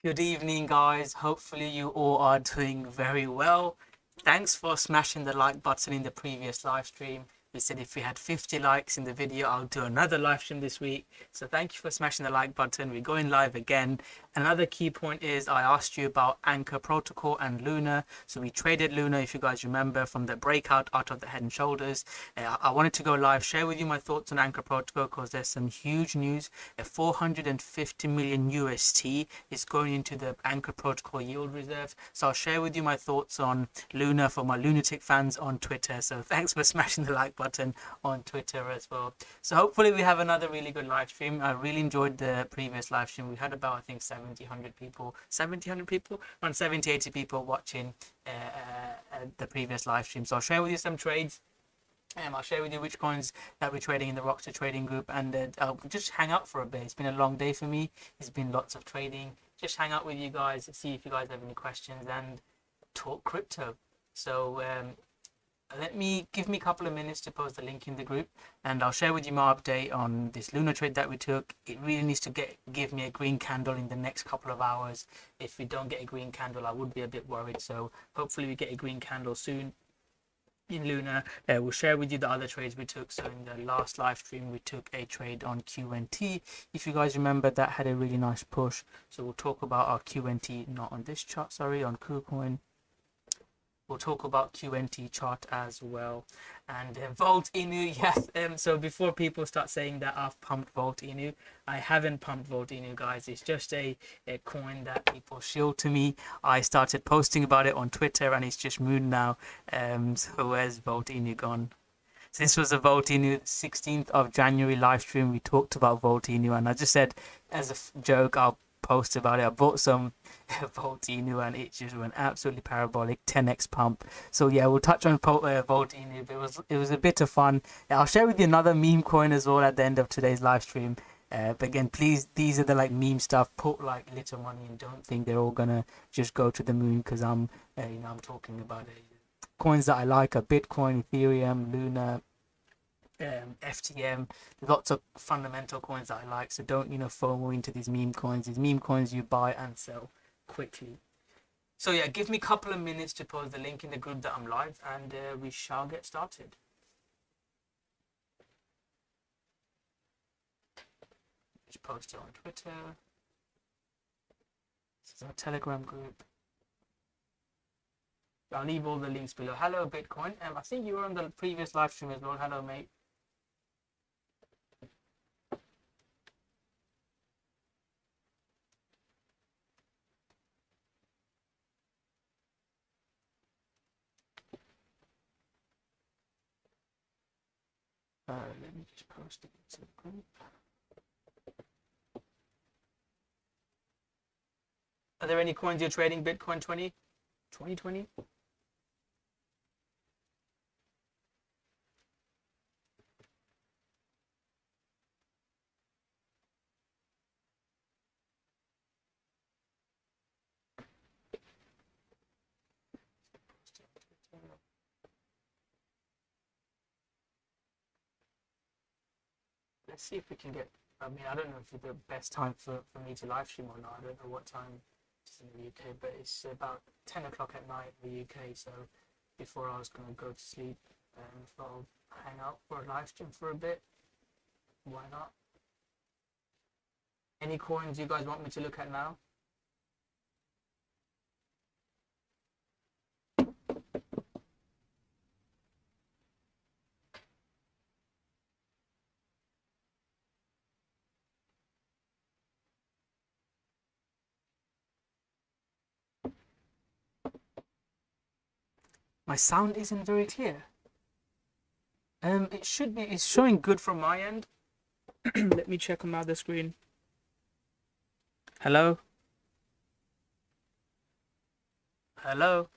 Good evening, guys. Hopefully, you all are doing very well. Thanks for smashing the like button in the previous live stream. We said if we had 50 likes in the video, I'll do another live stream this week. So, thank you for smashing the like button. We're going live again. Another key point is I asked you about Anchor Protocol and Luna. So, we traded Luna, if you guys remember, from the breakout out of the head and shoulders. I wanted to go live, share with you my thoughts on Anchor Protocol because there's some huge news. 450 million UST is going into the Anchor Protocol yield reserve. So I'll share with you my thoughts on Luna for my lunatic fans on Twitter. So thanks for smashing the like button on Twitter as well. So hopefully we have another really good live stream. I really enjoyed the previous live stream. We had about, I think, 1,700 people, 1,700 people, around 70, 80 people watching the previous live stream. So I'll share with you some trades. I'll share with you which coins that we're trading in the Rocko trading group, and I'll just hang out for a bit. It's been a long day for me. It's been lots of trading. Just hang out with you guys, see if you guys have any questions, and talk crypto. So give me a couple of minutes to post the link in the group, and I'll share with you my update on this Luna trade that we took. It really needs to give me a green candle in the next couple of hours. If we don't get a green candle, I would be a bit worried. So hopefully we get a green candle soon in Luna. We'll share with you the other trades we took. So in the last live stream, we took a trade on QNT. If you guys remember, that had a really nice push. So we'll talk about our QNT, not on this chart, sorry, on KuCoin. We'll talk about QNT chart as well. And Volt Inu, yes. So before people start saying that I've pumped Volt Inu, I haven't pumped Volt Inu, guys. It's just a coin that people shield to me. I started posting about it on Twitter, and it's just moon now. So where's Volt Inu gone? So this was a Volt Inu 16th of January live stream. We talked about Volt Inu, and I just said as a joke, I'll post about it. I bought some Volt Inu, and it just went absolutely parabolic, 10x pump. So yeah, we'll touch on Volt Inu, but it was a bit of fun. I'll share with you another meme coin as well at the end of today's live stream. But again, please, these are the like meme stuff. Put like little money and don't think they're all gonna just go to the moon, because I'm talking about coins that I like are Bitcoin, Ethereum, Luna, FTM. Lots of fundamental coins that I like. So don't FOMO into these meme coins. These meme coins you buy and sell quickly. So yeah, give me a couple of minutes to post the link in the group that I'm live, and we shall get started. Just post it on Twitter. This is our Telegram group. I'll leave all the links below. Hello, Bitcoin. I think you were on the previous live stream as well. Hello, mate. Let me just post it to the group. Are there any coins you're trading? Bitcoin 2020? Let's see if we can get. I mean, I don't know if it's the best time for me to live stream or not. I don't know what time it's in the UK, but it's about 10 o'clock at night in the UK. So before I was going to go to sleep, if I'll hang out for a live stream for a bit, why not? Any coins you guys want me to look at now? My sound isn't very clear. It should be. It's showing good from my end. Let me check on my other screen. Hello? Hello?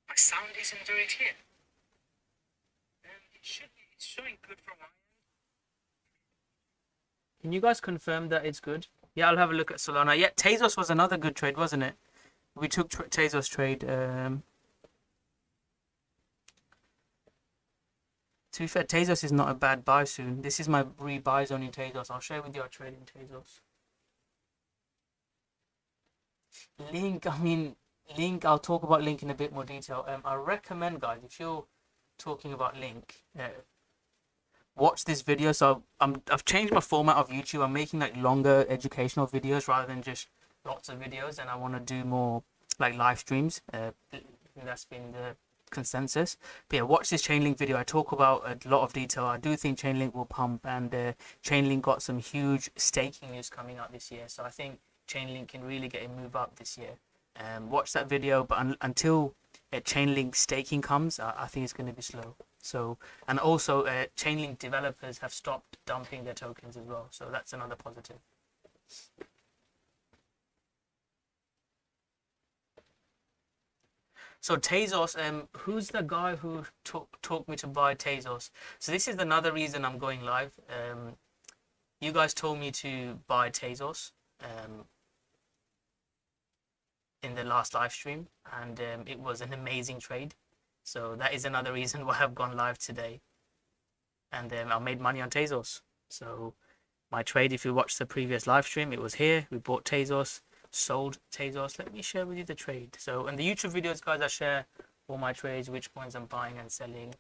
My sound isn't very clear. It should be. It's showing good from my end. Can you guys confirm that it's good? Yeah, I'll have a look at Solana. Yeah, Tezos was another good trade, wasn't it? We took Tezos trade. To be fair, Tezos is not a bad buy soon. This is my rebuys on in Tezos. I'll share with you our trade in Tezos. Link, I mean, Link, I'll talk about Link in a bit more detail. I recommend, guys, if you're talking about Link, watch this video. So I've changed my format of YouTube. I'm making like longer educational videos rather than just lots of videos, and I want to do more like live streams. That's been the consensus. But yeah, watch this Chainlink video. I talk about a lot of detail. I do think Chainlink will pump, and Chainlink got some huge staking news coming out this year. So I think Chainlink can really get a move up this year. Watch that video, but until Chainlink staking comes, I think it's going to be slow. So, and also Chainlink developers have stopped dumping their tokens as well. So that's another positive. So Tezos, who's the guy who taught me to buy Tezos? So this is another reason I'm going live. You guys told me to buy Tezos in the last live stream, and it was an amazing trade. So that is another reason why I've gone live today. And I made money on Tezos. So my trade, if you watched the previous live stream, it was here. We bought Tezos, sold Tezos. Let me share with you the trade. So in the YouTube videos, guys, I share all my trades, which coins I'm buying and selling.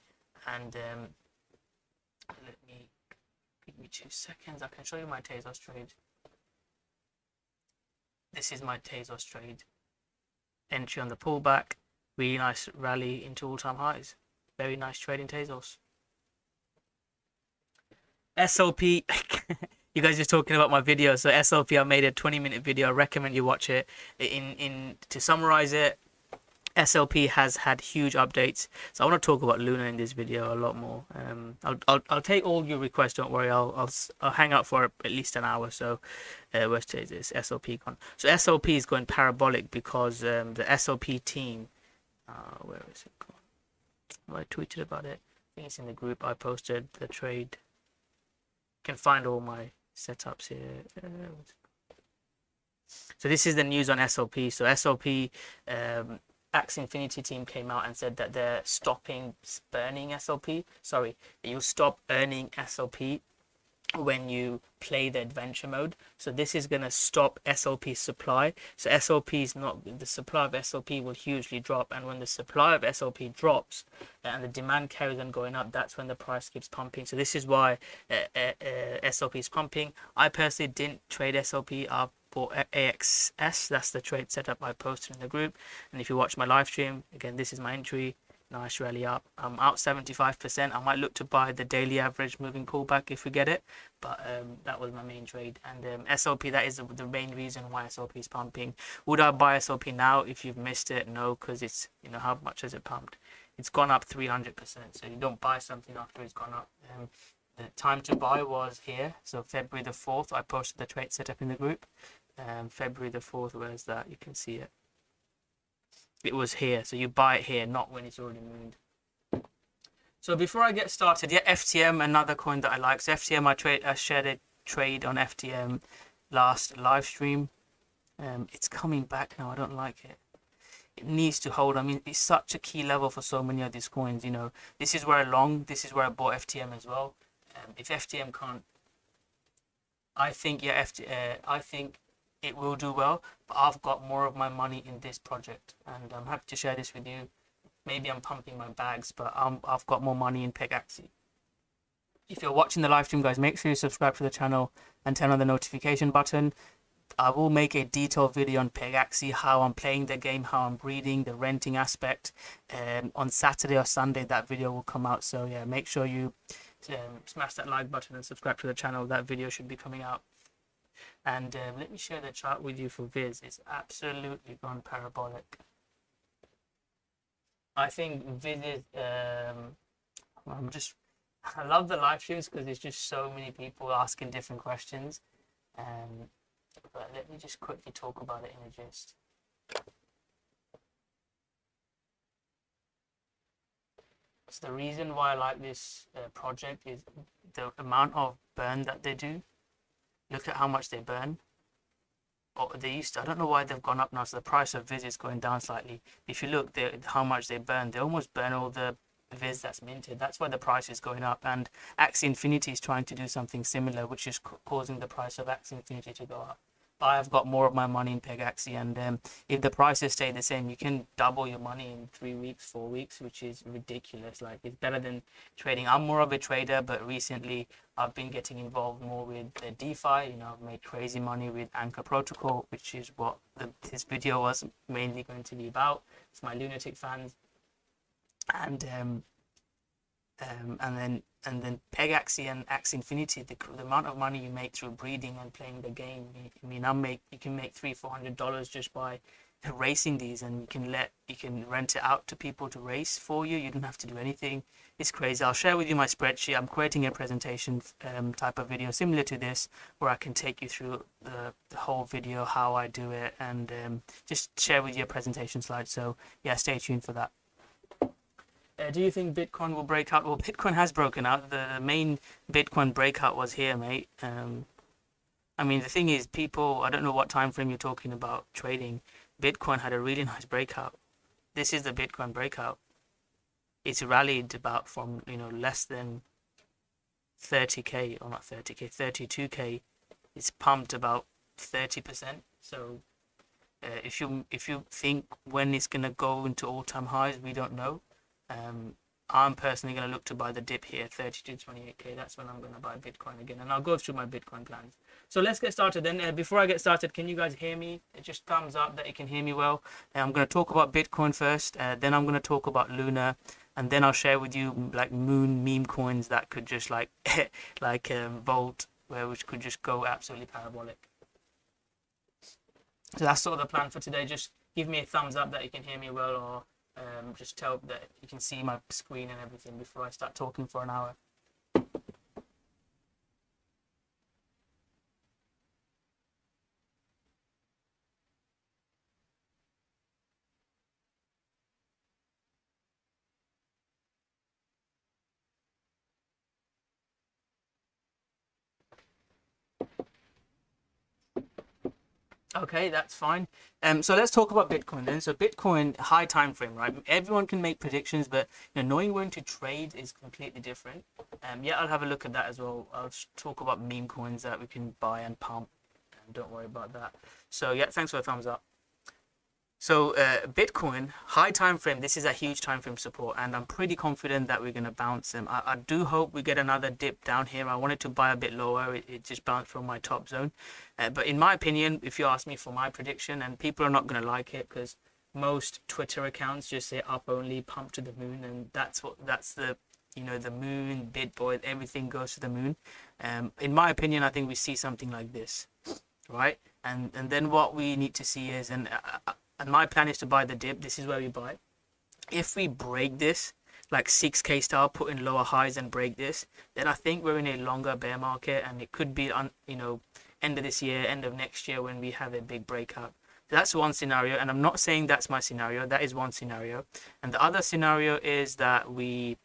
And give me 2 seconds. I can show you my Tezos trade. This is my Tezos trade. Entry on the pullback. Really nice rally into all-time highs. Very nice trade in Tezos. SLP. You guys just talking about my video. So SLP, I made a 20-minute video. I recommend you watch it. To summarize it, SLP has had huge updates. So I want to talk about Luna in this video a lot more. I'll take all your requests. Don't worry. I'll hang out for at least an hour. So where's this SLP gone? So SLP is going parabolic because the SLP team. Where is it gone? Well, I tweeted about it. I think it's in the group. I posted the trade. You can find all my setups here. So this is the news on SLP. So SLP, Axe Infinity team came out and said that they're stopping burning SLP. Sorry, you'll stop earning SLP when you play the adventure mode. So this is going to stop SLP supply. So SLP is not, the supply of SLP will hugely drop, and when the supply of SLP drops and the demand carries on going up, that's when the price keeps pumping. So this is why SLP is pumping. I personally didn't trade SLP. I bought AXS. That's the trade setup I posted in the group. And if you watch my live stream, again, this is my entry. Nice rally up. I'm out 75%. I might look to buy the daily average moving pullback if we get it, but that was my main trade. And SLP, that is the main reason why SLP is pumping. Would I buy SLP now if you've missed it? No, because it's, you know, how much has it pumped? It's gone up 300%. So you don't buy something after it's gone up. The time to buy was here. So February the 4th, I posted the trade setup in the group. February the 4th, where's that? You can see it. It was here, so you buy it here, not when it's already mooned. So before I get started, yeah, FTM, another coin that I like. So FTM, I shared a trade on FTM last live stream. It's coming back now. I don't like it. It needs to hold. I mean, it's such a key level for so many of these coins. You know, this is where I long. This is where I bought FTM as well. If FTM can't, I think I think it will do well, but I've got more of my money in this project, and I'm happy to share this with you. Maybe I'm pumping my bags, but I've got more money in Pegaxi. If you're watching the live stream, guys, make sure you subscribe to the channel and turn on the notification button. I will make a detailed video on Pegaxi, how I'm playing the game, how I'm breeding, the renting aspect. On Saturday or Sunday, that video will come out. So yeah, make sure you smash that like button and subscribe to the channel. That video should be coming out. And let me share the chart with you for Viz. It's absolutely gone parabolic. I think Viz is, I love the live streams because there's just so many people asking different questions. But let me just quickly talk about it in a gist. So the reason why I like this project is the amount of burn that they do. Look at how much they burn. Or they used to, I don't know why they've gone up now, so the price of Viz is going down slightly. If you look how much they burn, they almost burn all the Viz that's minted. That's why the price is going up. And Axie Infinity is trying to do something similar, which is causing the price of Axie Infinity to go up. But I've got more of my money in Peg Axie, and if the prices stay the same, you can double your money in 3 weeks, 4 weeks, which is ridiculous. Like, it's better than trading. I'm more of a trader, but recently I've been getting involved more with the DeFi. You know, I've made crazy money with Anchor Protocol, which is what this video was mainly going to be about. It's my lunatic fans. And then Peg Axie and Axie Infinity, the amount of money you make through breeding and playing the game. I mean, you can make $300-400 just by racing these, and you can rent it out to people to race for you. You don't have to do anything. It's crazy. I'll share with you my spreadsheet. I'm creating a presentation type of video similar to this, where I can take you through the whole video, how I do it, and just share with you a presentation slide. So yeah, stay tuned for that. Do you think Bitcoin will break out? Well, Bitcoin has broken out. The main Bitcoin breakout was here, mate. I mean, the thing is, people, I don't know what time frame you're talking about trading. Bitcoin had a really nice breakout. This is the Bitcoin breakout. It's rallied about from, less than 30k, or not 30k, 32k. It's pumped about 30%. So if you think when it's gonna go into all-time highs, we don't know. I'm personally going to look to buy the dip here, 30 to 28k. That's when I'm going to buy Bitcoin again, and I'll go through my Bitcoin plans. So let's get started then. Before I get started, can you guys hear me? Just thumbs up that you can hear me well. I'm going to talk about Bitcoin first, then I'm going to talk about Luna, and then I'll share with you like moon meme coins that could just like Volt, which could just go absolutely parabolic. So that's sort of the plan for today. Just give me a thumbs up that you can hear me well, or just tell that you can see my screen and everything before I start talking for an hour. Okay, that's fine. So let's talk about Bitcoin then. So Bitcoin, high time frame, right? Everyone can make predictions, but knowing when to trade is completely different. Yeah, I'll have a look at that as well. I'll talk about meme coins that we can buy and pump. Don't worry about that. So yeah, thanks for the thumbs up. So Bitcoin, high time frame, this is a huge time frame support, and I'm pretty confident that we're going to bounce them. I do hope we get another dip down here. I wanted to buy a bit lower. It just bounced from my top zone. But in my opinion, if you ask me for my prediction, and people are not going to like it because most Twitter accounts just say up only, pump to the moon, and that's the the moon, Bitboy, everything goes to the moon. In my opinion, I think we see something like this, right? And then what we need to see is, and my plan is to buy the dip. This is where we buy. If we break this, like 6k style, put in lower highs and break this, then I think we're in a longer bear market, and it could be end of this year, end of next year, when we have a big breakout. So that's one scenario, and I'm not saying that's my scenario. That is one scenario. And the other scenario is that we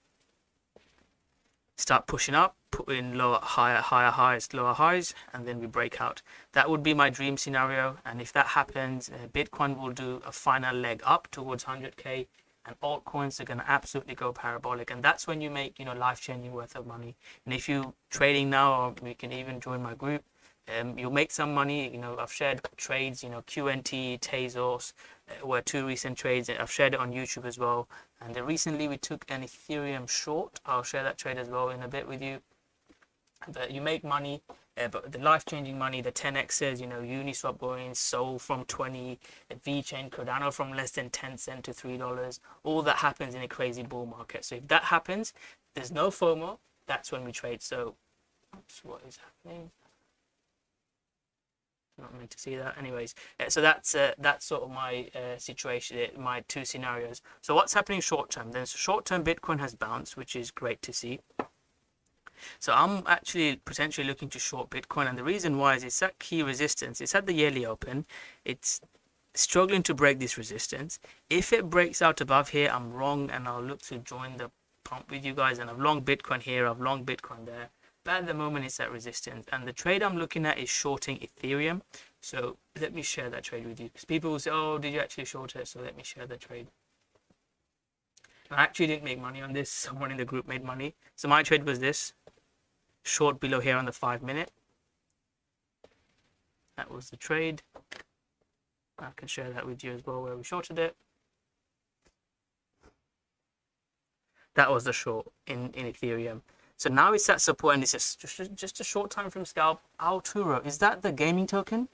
start pushing up, put in higher highs, lower highs, and then we break out. That would be my dream scenario. And if that happens, Bitcoin will do a final leg up towards 100k, and altcoins are going to absolutely go parabolic. And that's when you make life-changing worth of money. And if you trading now, or you can even join my group, you'll make some money. I've shared trades, QNT, Tezos were 2 recent trades. I've shared it on YouTube as well. And recently we took an Ethereum short. I'll share that trade as well in a bit with you. But you make money, but the life-changing money, the 10x's, Uniswap going, Sol from 20, VeChain, Cardano from less than 10 cents to $3. All that happens in a crazy bull market. So if that happens, there's no FOMO. That's when we trade. So, oops, what is happening? Not meant to see that. Anyways, so that's sort of my situation, my 2 scenarios. So what's happening short term then? So short term, Bitcoin has bounced, which is great to see. So I'm actually potentially looking to short Bitcoin, and the reason why is it's at key resistance. It's at the yearly open. It's struggling to break this resistance. If it breaks out above here, I'm wrong, and I'll look to join the pump with you guys. And I've long Bitcoin here, I've long Bitcoin there. But at the moment, it's at resistance, and the trade I'm looking at is shorting Ethereum. So let me share that trade with you, because people will say, "Oh, did you actually short it?" So let me share the trade. I actually didn't make money on this. Someone in the group made money. So my trade was this. Short below here on the 5-minute. That was the trade. I can share that with you as well where we shorted it. That was the short in Ethereum. So now it's at support and it's just a short time frame scalp. Arturo, is that the gaming token?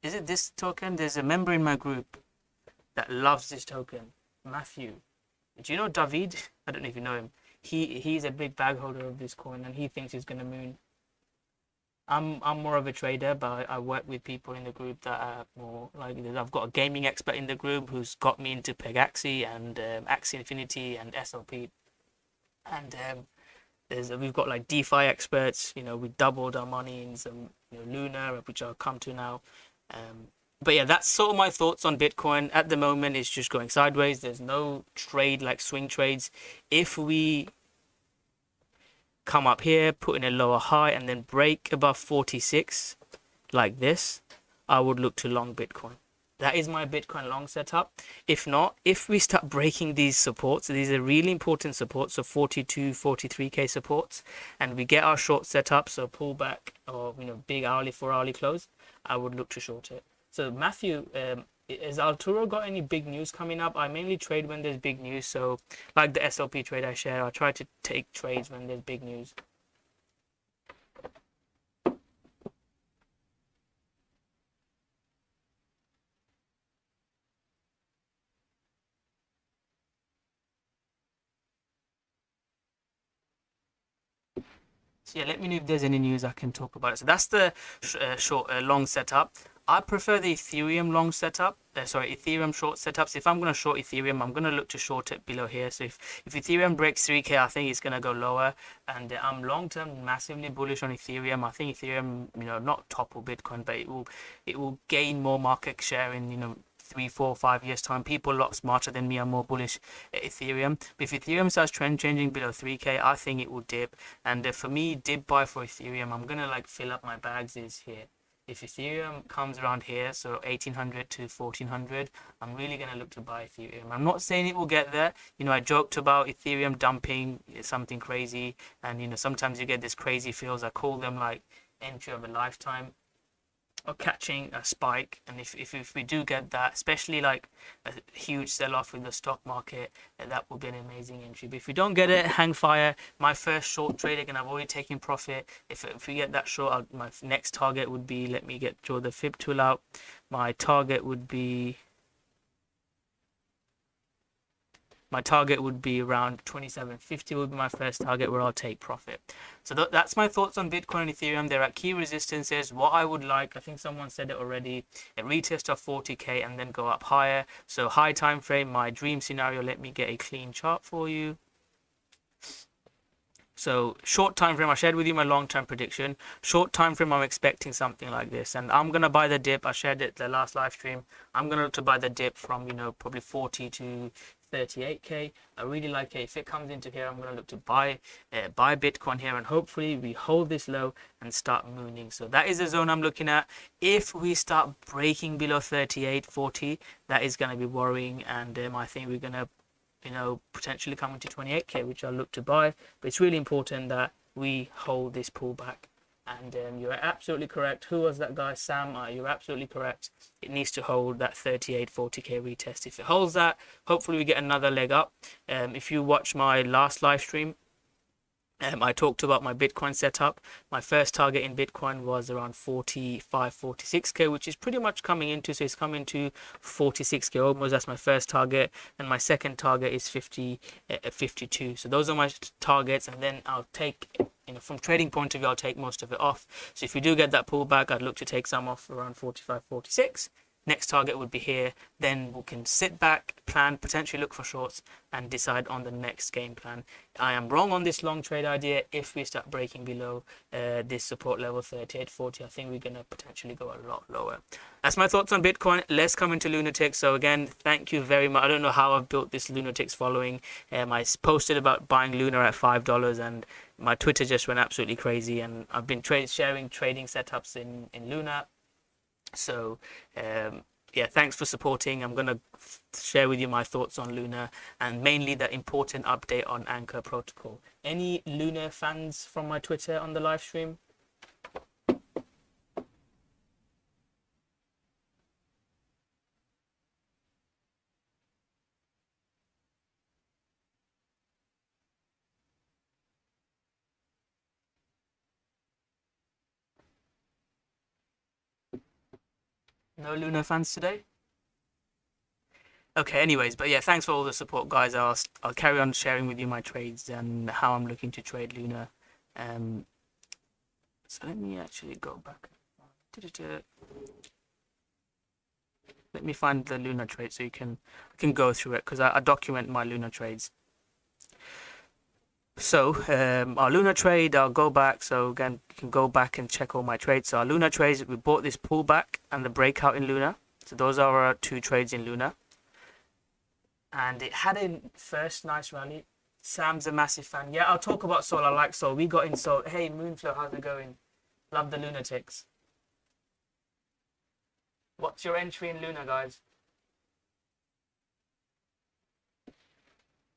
Is it this token? There's a member in my group that loves this token. Matthew. Do you know David? I don't know if you know him. He's a big bag holder of this coin and he thinks he's gonna moon. I'm more of a trader, but I work with people in the group that are more like I've got a gaming expert in the group who's got me into Pegaxi and Axie Infinity and SLP, and we've got like DeFi experts. We doubled our money in some Luna, which I'll come to now. But yeah, that's sort of my thoughts on Bitcoin at the moment. It's just going sideways. There's no trade like swing trades. If we come up here, put in a lower high, and then break above 46 like this, I would look to long Bitcoin. That is my Bitcoin long setup. If not, if we start breaking these supports, these are really important supports, so 42, 43k supports, and we get our short setup, so pullback or big hourly, 4-hourly close, I would look to short it. So Matthew, has Arturo got any big news coming up? I mainly trade when there's big news. So like the SLP trade I share, I try to take trades when there's big news. So yeah, let me know if there's any news I can talk about it. So that's the long setup. I prefer the Ethereum long setup. Ethereum short setups. If I'm going to short Ethereum, I'm going to look to short it below here. So if Ethereum breaks 3k, I think it's going to go lower. And I'm long term massively bullish on Ethereum. I think Ethereum, not topple Bitcoin, but it will gain more market share in 3, 4, 5 years time. People a lot smarter than me are more bullish at Ethereum. But if Ethereum starts trend changing below 3k, I think it will dip. And for me, dip buy for Ethereum, I'm going to like fill up my bags is here. If Ethereum comes around here, so 1800 to 1400, I'm really going to look to buy Ethereum. I'm not saying it will get there. I joked about Ethereum dumping something crazy. And, sometimes you get this crazy feels. I call them like entry of a lifetime or catching a spike. And if we do get that, especially like a huge sell-off in the stock market, that will be an amazing entry. But if we don't get it, hang fire. My first short trade, again, I've already taken profit. If we get that short, my next target would be, let me draw the fib tool out. My target would be around 2750 would be my first target where I'll take profit. So that's my thoughts on Bitcoin and Ethereum. They're at key resistances. What I would like, I think someone said it already, a retest of 40k and then go up higher. So high time frame, my dream scenario, let me get a clean chart for you. So short time frame, I shared with you my long-term prediction. Short time frame, I'm expecting something like this, and I'm gonna buy the dip. I shared it the last live stream. I'm gonna look to buy the dip from probably 40 to 38k. I really like it. If it comes into here, I'm gonna look to buy Bitcoin here, and hopefully we hold this low and start mooning. So that is the zone I'm looking at. If we start breaking below 38, 40, that is gonna be worrying, and I think we're gonna potentially coming to 28k, which I'll look to buy. But it's really important that we hold this pullback. And you're absolutely correct. Who was that guy? Sam, you're absolutely correct. It needs to hold that 38, 40k retest. If it holds that, hopefully we get another leg up. If you watch my last live stream, I talked about my Bitcoin setup. My first target in Bitcoin was around 45, 46k, which is pretty much coming into, so it's coming to 46k almost. That's my first target, and my second target is 52. So those are my targets, and then I'll take, from trading point of view, I'll take most of it off. So if we do get that pullback, I'd look to take some off around 45, 46. Next target would be here. Then we can sit back, plan, potentially look for shorts, and decide on the next game plan. I am wrong on this long trade idea. If we start breaking below this support level 38.40, I think we're going to potentially go a lot lower. That's my thoughts on Bitcoin. Let's come into Lunatics. So again, thank you very much. I don't know how I've built this Lunatics following. I posted about buying Luna at $5, and my Twitter just went absolutely crazy. And I've been sharing trading setups in Luna. So yeah, thanks for supporting. I'm gonna share with you my thoughts on Luna and mainly the important update on Anchor Protocol. Any Luna fans from my Twitter on the live stream? No Luna fans today? Okay, anyways, but yeah, thanks for all the support, guys. I'll carry on sharing with you my trades and how I'm looking to trade Luna. Um, so let me actually go back. Let me find the Luna trade so you can go through it because I document my Luna trades. So our Luna trade, I'll go back. So again, you can go back and check all my trades. So our Luna trades, we bought this pullback and the breakout in Luna. So those are our two trades in Luna. And it had a first nice rally. Sam's a massive fan. Yeah, I'll talk about Sol. I like Sol. We got in Sol. Hey, Moonflow, how's it going? Love the lunatics. What's your entry in Luna, guys?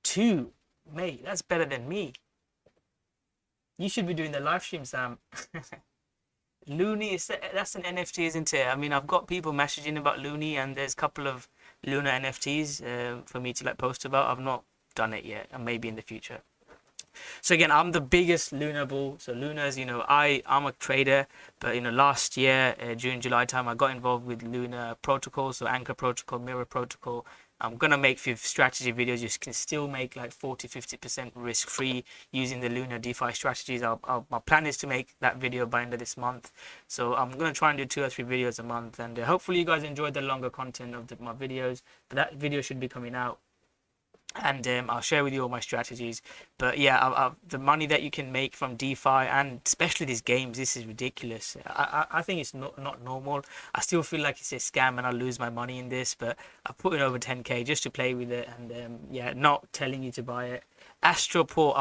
2. Mate, that's better than me. You should be doing the live stream, Sam. Looney, that's an NFT, isn't it? I mean, I've got people messaging about Looney, and there's a couple of Luna NFTs for me to like post about. I've not done it yet, and maybe in the future. So again, I'm the biggest Luna bull. So Luna's, I'm a trader, but last year, June, July time, I got involved with Luna protocol, so Anchor protocol, Mirror protocol. I'm gonna make few strategy videos. You can still make like 40-50% risk free using the Luna DeFi strategies. My plan is to make that video by end of this month. So I'm gonna try and do 2 or 3 videos a month, and hopefully you guys enjoyed the longer content of my videos. But that video should be coming out, and I'll share with you all my strategies. But yeah, the money that you can make from DeFi and especially these games, this is ridiculous. I think it's not normal. I still feel like it's a scam and I'll lose my money in this, but I put in over 10k just to play with it, and yeah, not telling you to buy it. Astroport,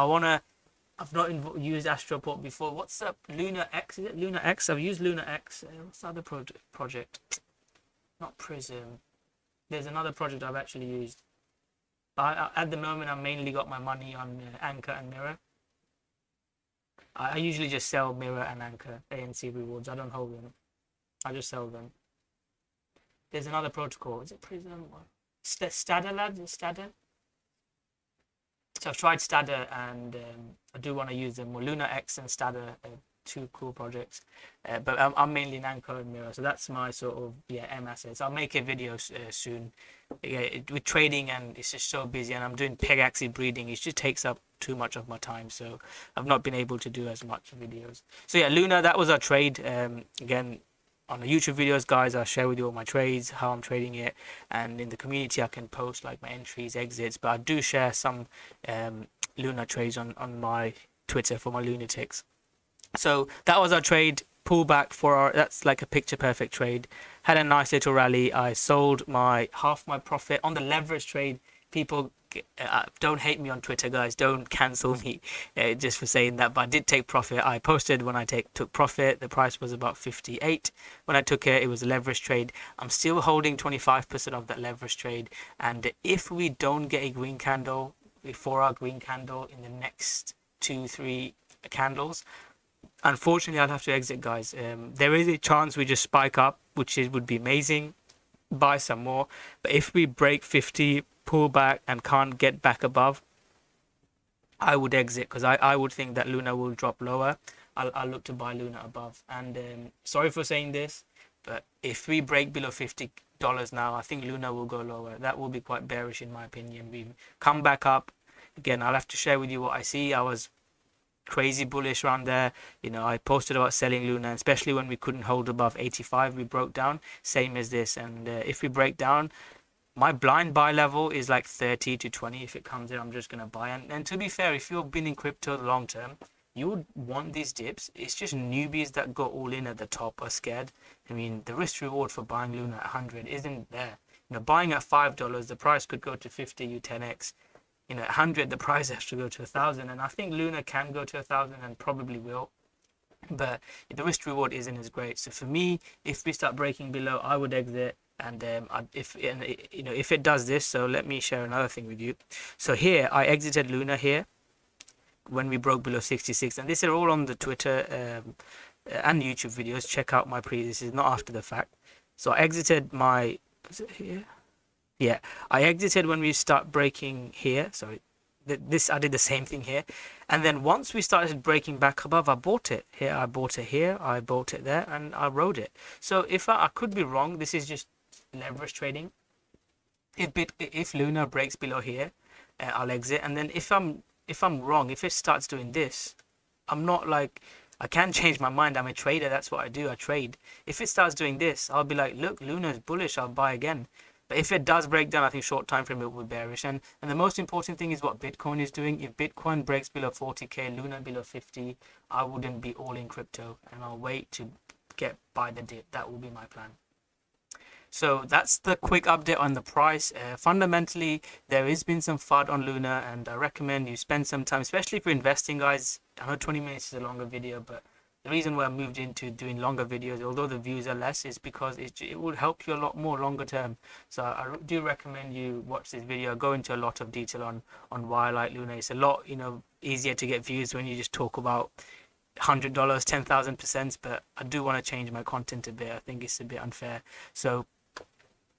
I've not used Astroport before. What's up? Luna X, is it Luna X? I've used Luna X. What's the other project? Not Prism. There's another project I've actually used. At the moment, I've mainly got my money on Anchor and Mirror. I usually just sell Mirror and Anchor ANC rewards. I don't hold them. I just sell them. There's another protocol. Is it Prism? Stadder, lads? Stadder? So I've tried Stadder, and I do want to use them. Well, Luna X and Stadder are 2 cool projects. But I'm mainly in Anchor and Mirror. So that's my sort of, M assets. I'll make a video soon. With trading, and it's just so busy, and I'm doing peg axis breeding. It just takes up too much of my time, so I've not been able to do as much videos. So yeah, Luna, that was our trade. Again, on the YouTube videos, guys, I'll share with you all my trades, how I'm trading it, and in the community I can post like my entries, exits, but I do share some Luna trades on my Twitter for my lunatics. So that was our trade. Pullback for that's like a picture perfect trade. Had a nice little rally. I sold half my profit on the leverage trade. People don't hate me on Twitter, guys. Don't cancel me just for saying that, but I did take profit. I posted when I took profit. The price was about 58 when I took it. It was a leverage trade. I'm still holding 25% of that leverage trade, and if we don't get a green candle before our green candle in the next 2-3 candles, unfortunately I'll have to exit, guys. There is a chance we just spike up, which would be amazing, buy some more, but if we break 50, pull back and can't get back above, I would exit, because I would think that Luna will drop lower. I'll look to buy Luna above. And sorry for saying this, but if we break below $50 now, I think Luna will go lower. That will be quite bearish in my opinion. We come back up again. I'll have to share with you what I see. I was crazy bullish around there. I posted about selling Luna, especially when we couldn't hold above 85. We broke down, same as this. And if we break down, my blind buy level is like 30 to 20. If it comes in, I'm just gonna buy. And to be fair, if you've been in crypto long term, you would want these dips. It's just newbies that go all in at the top are scared. I mean, the risk reward for buying Luna at 100 isn't there. Buying at $5, the price could go to 50, you 10x. At 100, the price has to go to 1,000, and I think Luna can go to 1,000 and probably will, but the risk reward isn't as great. So for me, if we start breaking below, I would exit. And if it does this, so let me share another thing with you. So here I exited Luna here when we broke below 66, and this is all on the Twitter and YouTube videos. Check out my previous. This is not after the fact. So I exited my, is it here? Yeah, I exited when we start breaking here. Sorry, this I did the same thing here, and then once we started breaking back above, I bought it here, I bought it here, I bought it there, and I rode it. So if I could be wrong, this is just leverage trading. If Luna breaks below here, I'll exit, and then if I'm wrong, if it starts doing this, I'm not like, I can change my mind. I'm a trader. That's what I do. I trade. If it starts doing this, I'll be like, look, Luna is bullish. I'll buy again. But if it does break down, I think short time frame it will be bearish. And the most important thing is what Bitcoin is doing. If Bitcoin breaks below 40k, Luna below 50, I wouldn't be all in crypto, and I'll wait to get by the dip. That will be my plan. So that's the quick update on the price. Fundamentally, there has been some FUD on Luna, and I recommend you spend some time, especially if you're investing, guys. I know 20 minutes is a longer video, but the reason why I moved into doing longer videos, although the views are less, is because it will help you a lot more longer term. So I do recommend you watch this video. I go into a lot of detail on why I like Luna. It's a lot, easier to get views when you just talk about $100, 10,000%, but I do want to change my content a bit. I think it's a bit unfair. So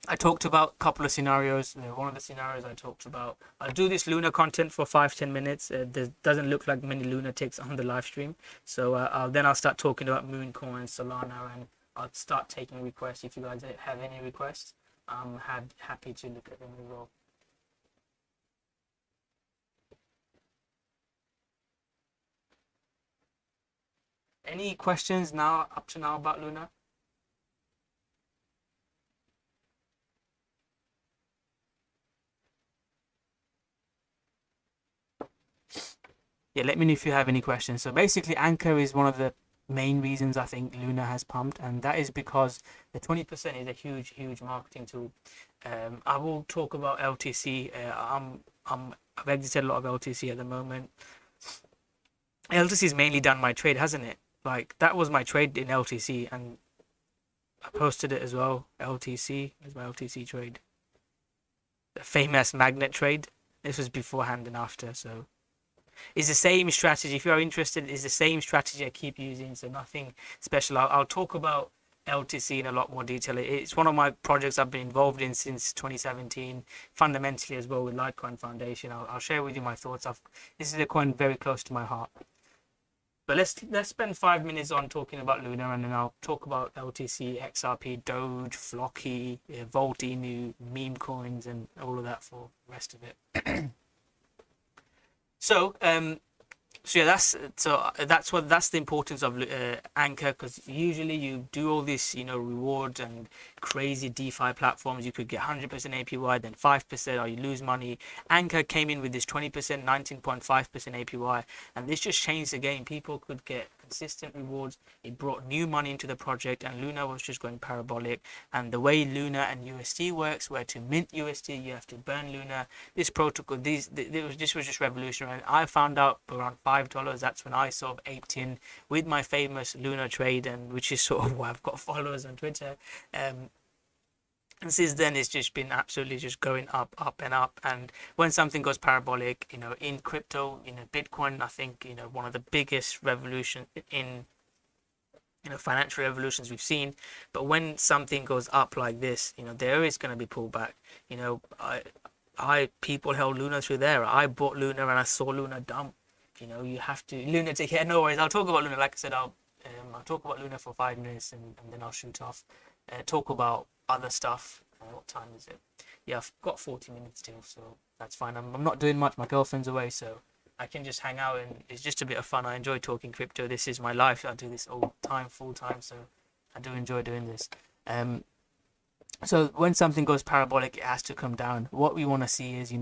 I talked about a couple of scenarios. One of the scenarios I talked about, I'll do this Luna content for 5-10 minutes. There doesn't look like many lunatics on the live stream. So I'll start talking about Moon Coin, Solana, and I'll start taking requests. If you guys have any requests, I'm happy to look at them as well. Any questions up to now about Luna? Yeah, let me know if you have any questions. So basically, Anchor is one of the main reasons I think Luna has pumped, and that is because the 20% is a huge marketing tool. I will talk about LTC. I've exited a lot of LTC at the moment. LTC's mainly done my trade, hasn't it? Like, that was my trade in LTC, and I posted it as well. LTC is my LTC trade. The famous magnet trade. This was beforehand and after, so it's the same strategy. If you're interested, it's the same strategy I keep using, so nothing special. I'll talk about LTC in a lot more detail. It's one of my projects I've been involved in since 2017, fundamentally as well with Litecoin Foundation. I'll share with you my thoughts. This is a coin very close to my heart. But let's spend 5 minutes on talking about Luna, and then I'll talk about LTC, XRP, Doge, Flocky, Volt Inu, meme coins, and all of that for the rest of it. So yeah, that's the importance of Anchor, because usually you do all this rewards and crazy DeFi platforms. You could get 100% APY, then 5%, or you lose money. Anchor came in with this 20%, 19.5% APY, and this just changed the game. People could get consistent rewards. It brought new money into the project, and Luna was just going parabolic. And the way Luna and USD works, where to mint USD you have to burn Luna. This protocol, this was just revolutionary. I found out around $5. That's when I sort of aped in with my famous Luna trade, and which is sort of why I've got followers on Twitter. And since then, it's just been absolutely just going up and up. And when something goes parabolic, in crypto, Bitcoin, I think, one of the biggest revolution in, financial revolutions we've seen. But when something goes up like this, there is going to be pullback. People held Luna through there. I bought Luna and I saw Luna dump. You have to Luna take care. No worries. I'll talk about Luna. Like I said, I'll talk about Luna for 5 minutes and then I'll shoot off. Talk about other stuff. What time is it? Yeah, I've got 40 minutes still, so that's fine. I'm not doing much. My girlfriend's away, so I can just hang out, and it's just a bit of fun. I enjoy talking crypto. This is my life. I do this all the time, full time, so I do enjoy doing this. So when something goes parabolic, it has to come down. What we want to see is,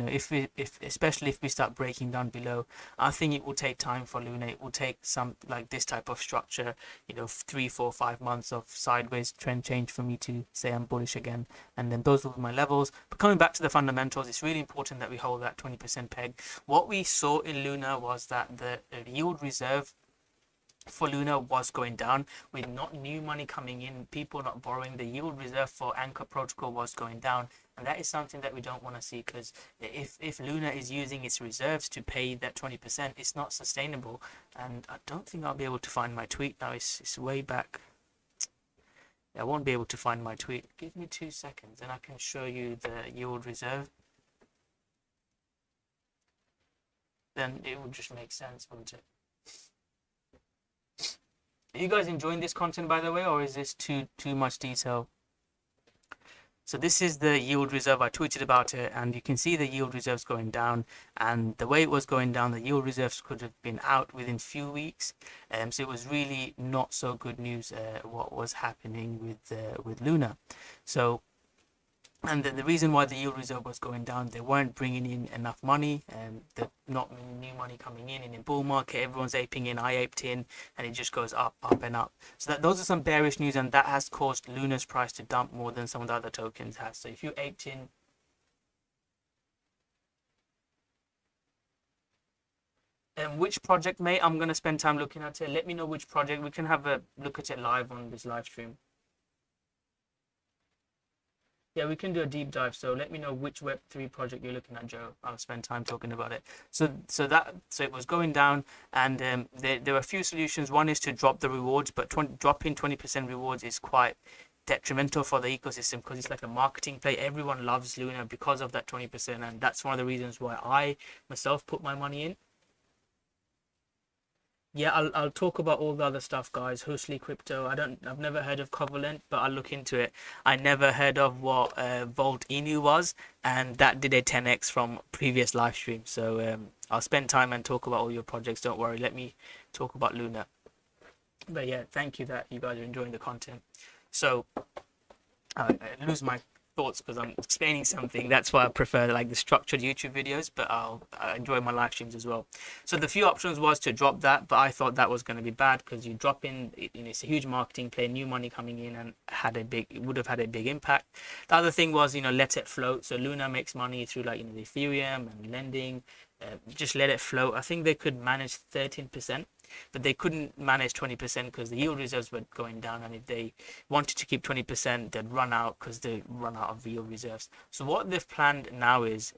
especially if we start breaking down below, I think it will take time for Luna. It will take some like this type of structure, 3, 4, 5 months of sideways trend change for me to say I'm bullish again. And then those will be my levels. But coming back to the fundamentals, it's really important that we hold that 20% peg. What we saw in Luna was that the yield reserve for Luna was going down with not new money coming in, people not borrowing. The yield reserve for Anchor Protocol was going down, and that is something that we don't want to see, because if Luna is using its reserves to pay that 20%, it's not sustainable. And I don't think I'll be able to find my tweet now. It's way back. I won't be able to find my tweet. Give me 2 seconds and I can show you the yield reserve. Then it will just make sense, won't it? Are you guys enjoying this content, by the way, or is this too much detail? So this is the yield reserve. I tweeted about it, and you can see the yield reserves going down. And the way it was going down, the yield reserves could have been out within few weeks. So it was really not so good news what was happening with Luna. So, and the reason why the yield reserve was going down, they weren't bringing in enough money, and not new money coming in a bull market. Everyone's aping in, I aped in, and it just goes up and up. So those are some bearish news, and that has caused Luna's price to dump more than some of the other tokens has. So if you aped in, which project, mate, I'm going to spend time looking at it. Let me know which project. We can have a look at it live on this live stream. Yeah, we can do a deep dive. So let me know which Web3 project you're looking at, Joe. I'll spend time talking about it. So it was going down, and there were a few solutions. One is to drop the rewards, but dropping 20% rewards is quite detrimental for the ecosystem, because it's like a marketing play. Everyone loves Luna because of that 20%, and that's one of the reasons why I myself put my money in. Yeah, I'll talk about all the other stuff, guys. Hostly Crypto. I've never heard of Covalent, but I'll look into it. I never heard of what Volt Inu was, and that did a 10x from previous live stream. So I'll spend time and talk about all your projects. Don't worry. Let me talk about Luna. But yeah, thank you that you guys are enjoying the content. So I lose my thoughts because I'm explaining something. That's why I prefer like the structured YouTube videos, but I enjoy my live streams as well. So the few options was to drop that, but I thought that was going to be bad, because you drop in, it's a huge marketing play, new money coming in, and it would have had a big impact. The other thing was, let it float. So Luna makes money through like the Ethereum and lending. Just let it float. I think they could manage 13%, but they couldn't manage 20% because the yield reserves were going down, and if they wanted to keep 20%, they'd run out, because they run out of yield reserves. So what they've planned now is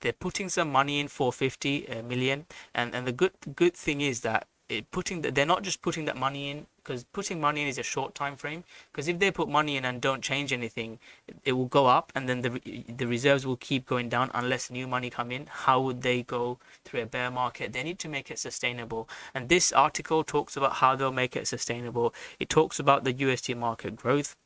they're putting some money in, 450 million, and the good thing is that they're not just putting that money in, because putting money in is a short time frame. Because if they put money in and don't change anything, it will go up, and then the reserves will keep going down unless new money come in. How would they go through a bear market? They need to make it sustainable, and this article talks about how they'll make it sustainable. It talks about the USD market growth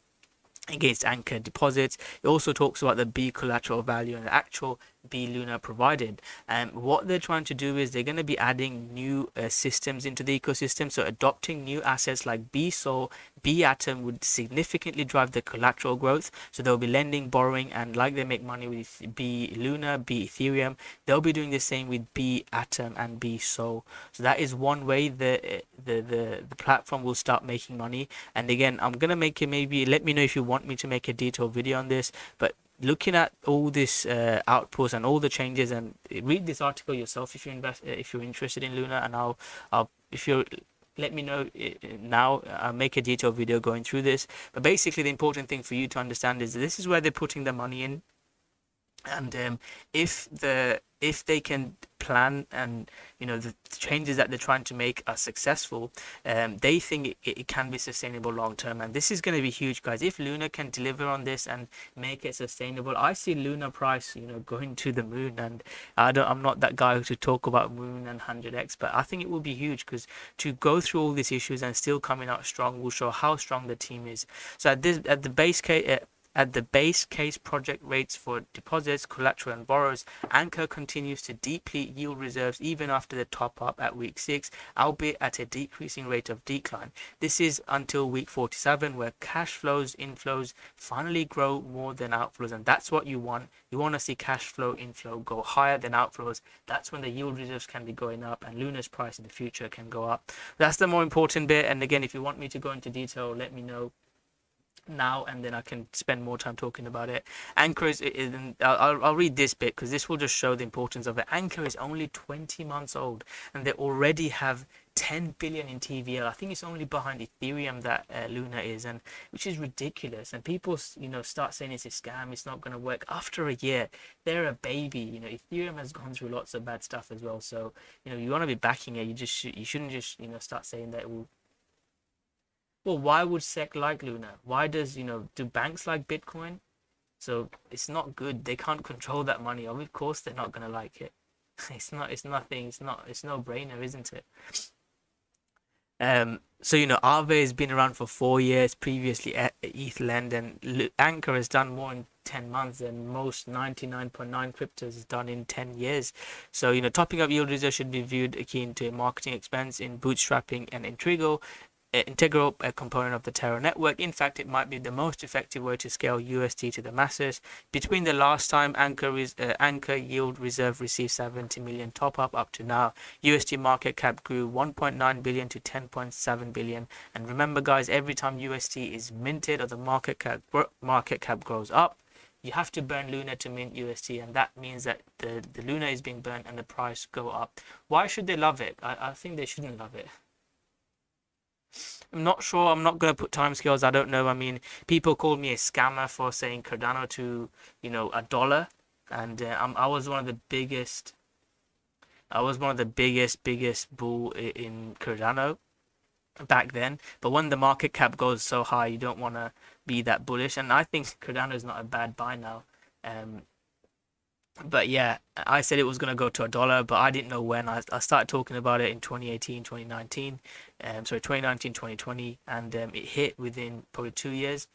against anchor deposits. It also talks about the B collateral value and the actual B Luna provided. And what they're trying to do is they're going to be adding new systems into the ecosystem. So adopting new assets like B Sol, B Atom would significantly drive the collateral growth. So they'll be lending, borrowing, and like they make money with B Luna, B Ethereum, they'll be doing the same with B Atom and B Sol. So that is one way the platform will start making money. And again, I'm gonna make it, maybe let me know if you want me to make a detailed video on this, but looking at all this outputs and all the changes, and read this article yourself if you're interested in Luna, and I'll if you're let me know now. I'll make a detailed video going through this. But basically, the important thing for you to understand is that this is where they're putting the money in, and if they can plan, and the changes that they're trying to make are successful, they think it can be sustainable long term. And this is going to be huge, guys. If Luna can deliver on this and make it sustainable, I see Luna price going to the moon. And I'm not that guy to talk about moon and 100x, but I think it will be huge, because to go through all these issues and still coming out strong will show how strong the team is. So at the base case project rates for deposits, collateral, and borrows, Anchor continues to deplete yield reserves even after the top up at week 6, albeit at a decreasing rate of decline. This is until week 47, where cash flows, inflows finally grow more than outflows, and that's what you want. You want to see cash flow, inflow go higher than outflows. That's when the yield reserves can be going up, and Luna's price in the future can go up. That's the more important bit. And again, if you want me to go into detail, let me know now, and then I can spend more time talking about it. Anchor is I'll read this bit, because this will just show the importance of it. Anchor is only 20 months old, and they already have 10 billion in TVL. I think it's only behind Ethereum that Luna is, and which is ridiculous. And people, start saying it's a scam. It's not going to work. After a year, they're a baby. Ethereum has gone through lots of bad stuff as well. So you want to be backing it. You shouldn't just start saying that it will. Well, why would SEC like Luna? Why does do banks like Bitcoin? So it's not good. They can't control that money. Of course, they're not going to like it. It's not. It's nothing. It's not. It's no brainer, isn't it? So Aave has been around for 4 years. Previously, ETHLend and Anchor has done more in 10 months than most 99.9 cryptos has done in 10 years. So topping up yield reserve should be viewed akin to a marketing expense in bootstrapping and integral component of the Terra network. In fact, it might be the most effective way to scale USD to the masses. Between the last time Anchor Yield Reserve received 70 million top up to now, USD market cap grew 1.9 billion to 10.7 billion. And remember, guys, every time USD is minted or the market cap grows up, you have to burn Luna to mint USD, and that means that the Luna is being burnt and the price go up. Why should they love it? I think they shouldn't love it. I'm not sure. I'm not going to put timescales. I don't know. I mean, people called me a scammer for saying Cardano to, $1, and I was one of the biggest. I was one of the biggest bull in Cardano back then. But when the market cap goes so high, you don't want to be that bullish. And I think Cardano is not a bad buy now. But yeah, I said it was going to go to $1, but I didn't know when. I started talking about it in 2018, 2019, 2019, 2020, and it hit within probably 2 years.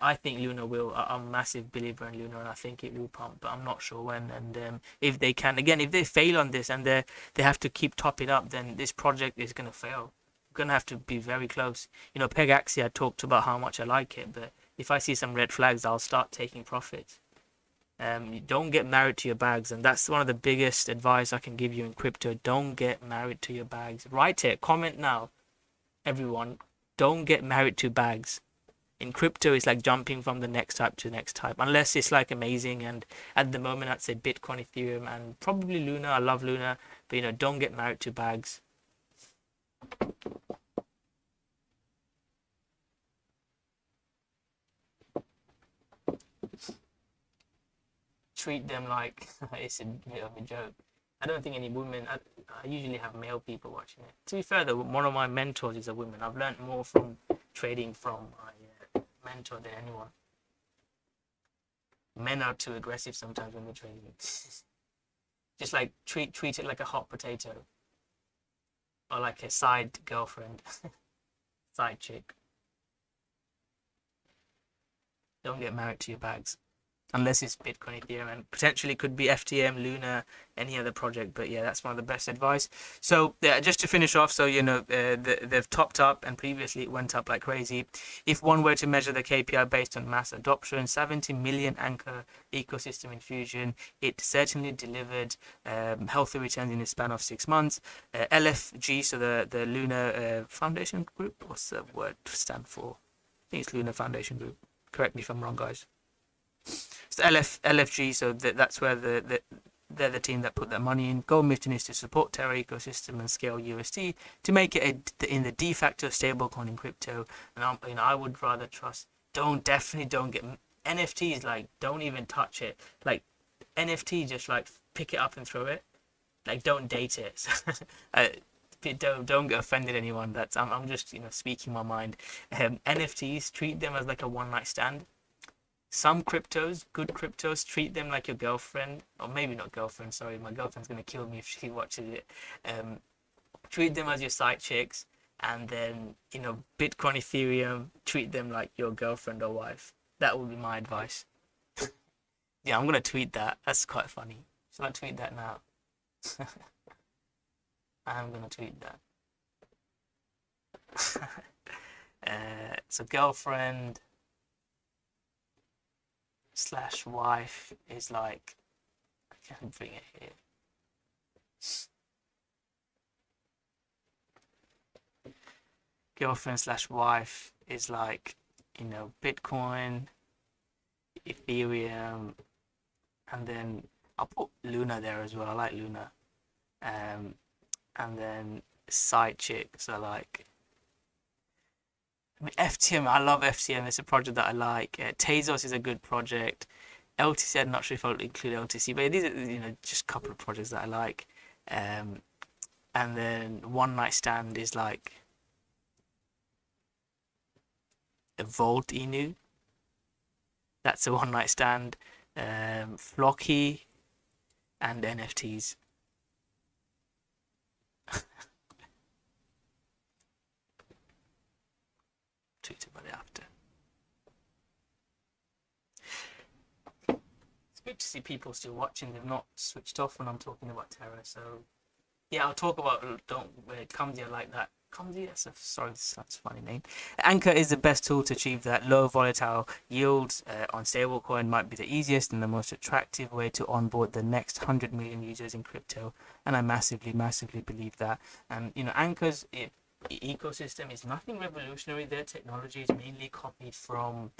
I think Luna will. I'm a massive believer in Luna, and I think it will pump, but I'm not sure when. And if they can, again, if they fail on this and they have to keep topping up, then this project is going to fail. Going to have to be very close. Pegaxia talked about how much I like it, but if I see some red flags, I'll start taking profits. You don't get married to your bags, and that's one of the biggest advice I can give you in crypto. Don't get married to your bags. Write it, comment now, everyone. Don't get married to bags. In crypto, it's like jumping from the next type to the next type, unless it's like amazing. And at the moment, I'd say Bitcoin, Ethereum, and probably Luna. I love Luna, but don't get married to bags. Treat them like it's a bit of a joke. I don't think any women. I usually have male people watching it. To be fair, though, one of my mentors is a woman. I've learned more from trading from my mentor than anyone. Men are too aggressive sometimes when they're trading. Just like treat it like a hot potato, or like a side girlfriend, side chick. Don't get married to your bags. Unless it's Bitcoin, Ethereum, and potentially could be FTM, Luna, any other project. But yeah, that's one of the best advice. So yeah, just to finish off, so they've topped up, and previously it went up like crazy. If one were to measure the KPI based on mass adoption, 70 million Anchor ecosystem infusion, it certainly delivered healthy returns in a span of 6 months. LFG, so the Luna Foundation Group, what's the word stand for? I think it's Luna Foundation Group. Correct me if I'm wrong, guys. So LFG, so that's where they're the team that put their money in. Goal mission is to support Terra ecosystem and scale USD to make it in the de facto stablecoin in crypto. And I would rather trust. Definitely don't get NFTs. Like, don't even touch it. Like NFT, just like pick it up and throw it. Like, don't date it. Don't get offended, anyone. I'm just speaking my mind. NFTs, treat them as like a one night stand. Some cryptos, good cryptos, treat them like your girlfriend, or maybe not girlfriend, sorry, my girlfriend's going to kill me if she watches it. Treat them as your side chicks, and then, Bitcoin, Ethereum, treat them like your girlfriend or wife. That would be my advice. Yeah, I'm going to tweet that. That's quite funny. Shall I tweet that now? I'm going to tweet that. So girlfriend / wife is like, I can't bring it here. Girlfriend / wife is like, Bitcoin, Ethereum, and then I'll put Luna there as well. I like Luna. And then side chicks are like. I mean, FTM, I love FTM. It's a project that I like. Tezos is a good project. LTC, I'm not sure if I'll include LTC, but these are, just a couple of projects that I like. Um, and then One Night Stand is like a Vault Inu. That's a One Night Stand. Flocky and NFTs. Tweet about it after. It's good to see people still watching. They've not switched off when I'm talking about Terra. So yeah, I'll talk about Kamdia like that. Kamdia, sorry, that's a funny name. Anchor is the best tool to achieve that. Low volatile yields on stablecoin might be the easiest and the most attractive way to onboard the next 100 million users in crypto. And I massively believe that. And Anchor's ecosystem is nothing revolutionary. Their technology is mainly copied from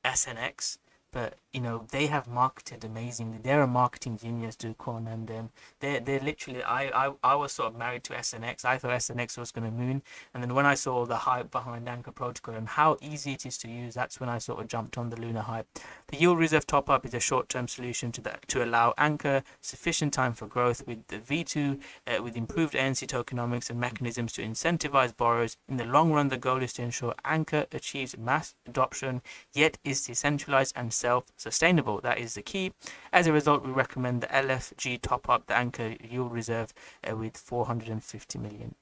SNX. But they have marketed amazingly. They're a marketing genius, Ducon, and they're literally. I was sort of married to SNX. I thought SNX was going to moon, and then when I saw the hype behind Anchor Protocol and how easy it is to use, that's when I sort of jumped on the Luna hype. The yield reserve top up is a short-term solution to allow Anchor sufficient time for growth with the V2, with improved ANC tokenomics and mechanisms to incentivize borrowers. In the long run, the goal is to ensure Anchor achieves mass adoption, yet is decentralized and self-sustainable. That is the key. As a result, we recommend the LFG top up the Anchor yield reserve with 450 million.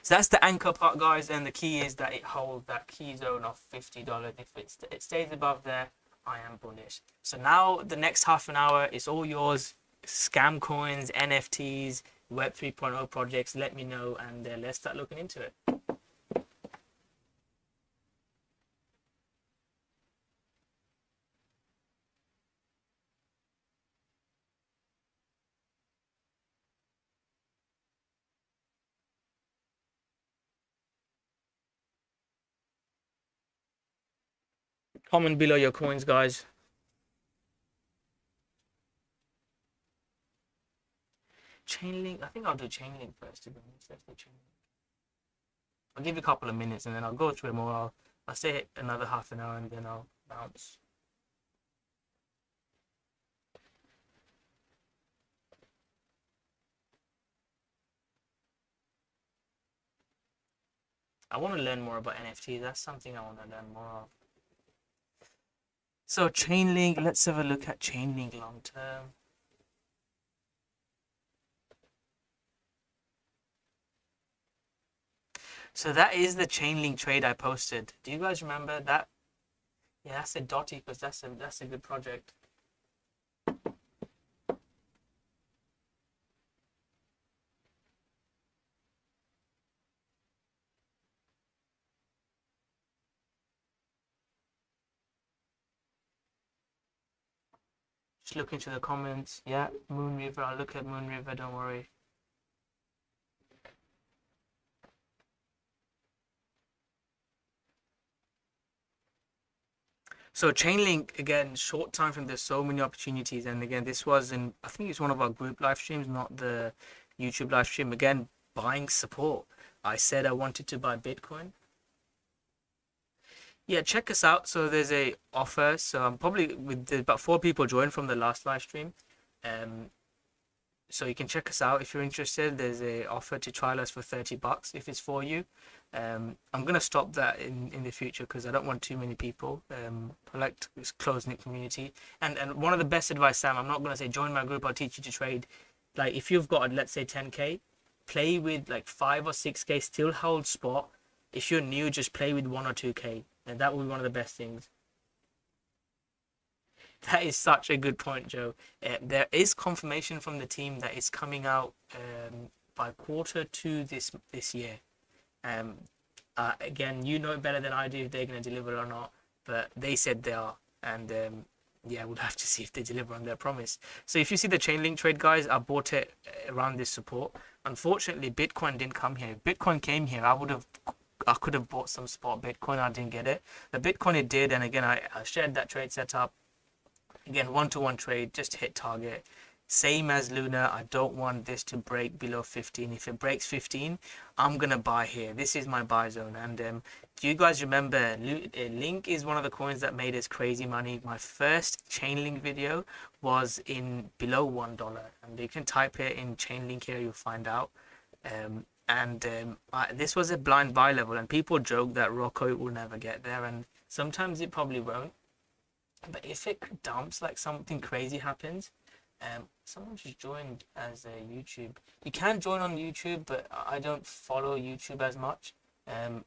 So that's the Anchor part, guys, and the key is that it holds that key zone of $50. If it stays above there, I am bullish. So now the next half an hour is all yours. Scam coins, NFTs, Web 3.0 projects, let me know, and let's start looking into it. Comment below your coins, guys. Chainlink, I think I'll do Chainlink first. To be honest, let's do Chainlink. I'll give you a couple of minutes and then I'll go through it more. I'll stay another half an hour and then I'll bounce. I want to learn more about NFTs. That's something I want to learn more of. So Chainlink, let's have a look at Chainlink long term. So that is the Chainlink trade I posted. Do you guys remember that? Yeah, that's a Dotty because that's a good project. Just look into the comments. Yeah, Moon River. I'll look at Moon River. Don't worry. So Chainlink, again, short time frame, there's so many opportunities. And again, this was I think it's one of our group live streams, not the YouTube live stream. Again, buying support. I said I wanted to buy Bitcoin. Yeah, check us out. So there's a offer. So I'm probably there's about 4 people joined from the last live stream. So you can check us out if you're interested. There's a offer to trial us for $30 if it's for you. I'm gonna stop that in the future because I don't want too many people. I like this close-knit community. And one of the best advice, Sam, I'm not gonna say join my group, I'll teach you to trade. Like if you've got, let's say 10k, play with like 5 or 6k, still hold spot. If you're new, just play with 1 or 2k, and that will be one of the best things. That is such a good point, Joe. There is confirmation from the team that it's coming out by Q2 this year. Again, you know better than I do if they're going to deliver or not, but they said they are, and yeah, we'll have to see if they deliver on their promise. So if you see the Chainlink trade, guys, I bought it around this support. Unfortunately, Bitcoin didn't come here. If Bitcoin came here, I could have bought some spot Bitcoin. I didn't get it. The Bitcoin it did, and again, I shared that trade setup. Again, 1-to-1 trade, just hit target. Same as Luna, I don't want this to break below 15. If it breaks 15, I'm gonna buy here. This is my buy zone. And do you guys remember Link is one of the coins that made us crazy money? My first Chainlink video was in below $1, and you can type it in Chainlink here, you'll find out. This was a blind buy level, and people joke that Rocko will never get there, and sometimes it probably won't. But if it dumps, like something crazy happens, someone just joined as a YouTube. You can join on YouTube, but I don't follow YouTube as much.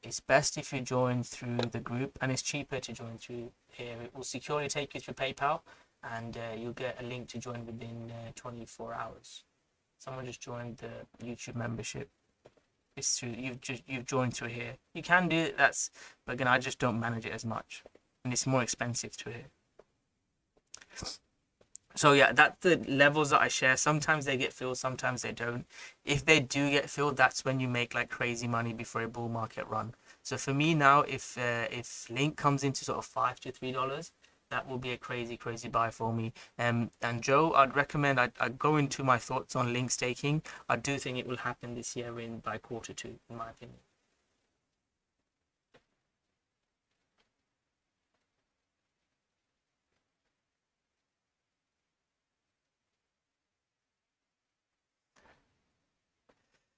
It's best if you join through the group, and it's cheaper to join through here. It will securely take you through PayPal, and you'll get a link to join within 24 hours. Someone just joined the YouTube membership. It's through you've joined through here. You can do it. But again, I just don't manage it as much, and it's more expensive through here. So yeah, that's the levels that I share. Sometimes they get filled, sometimes they don't. If they do get filled, that's when you make like crazy money before a bull market run. So for me now, if Link comes into sort of $5 to $3, that will be a crazy buy for me. And Joe, I'd recommend I go into my thoughts on Link staking. I do think it will happen this year by Q2, in my opinion.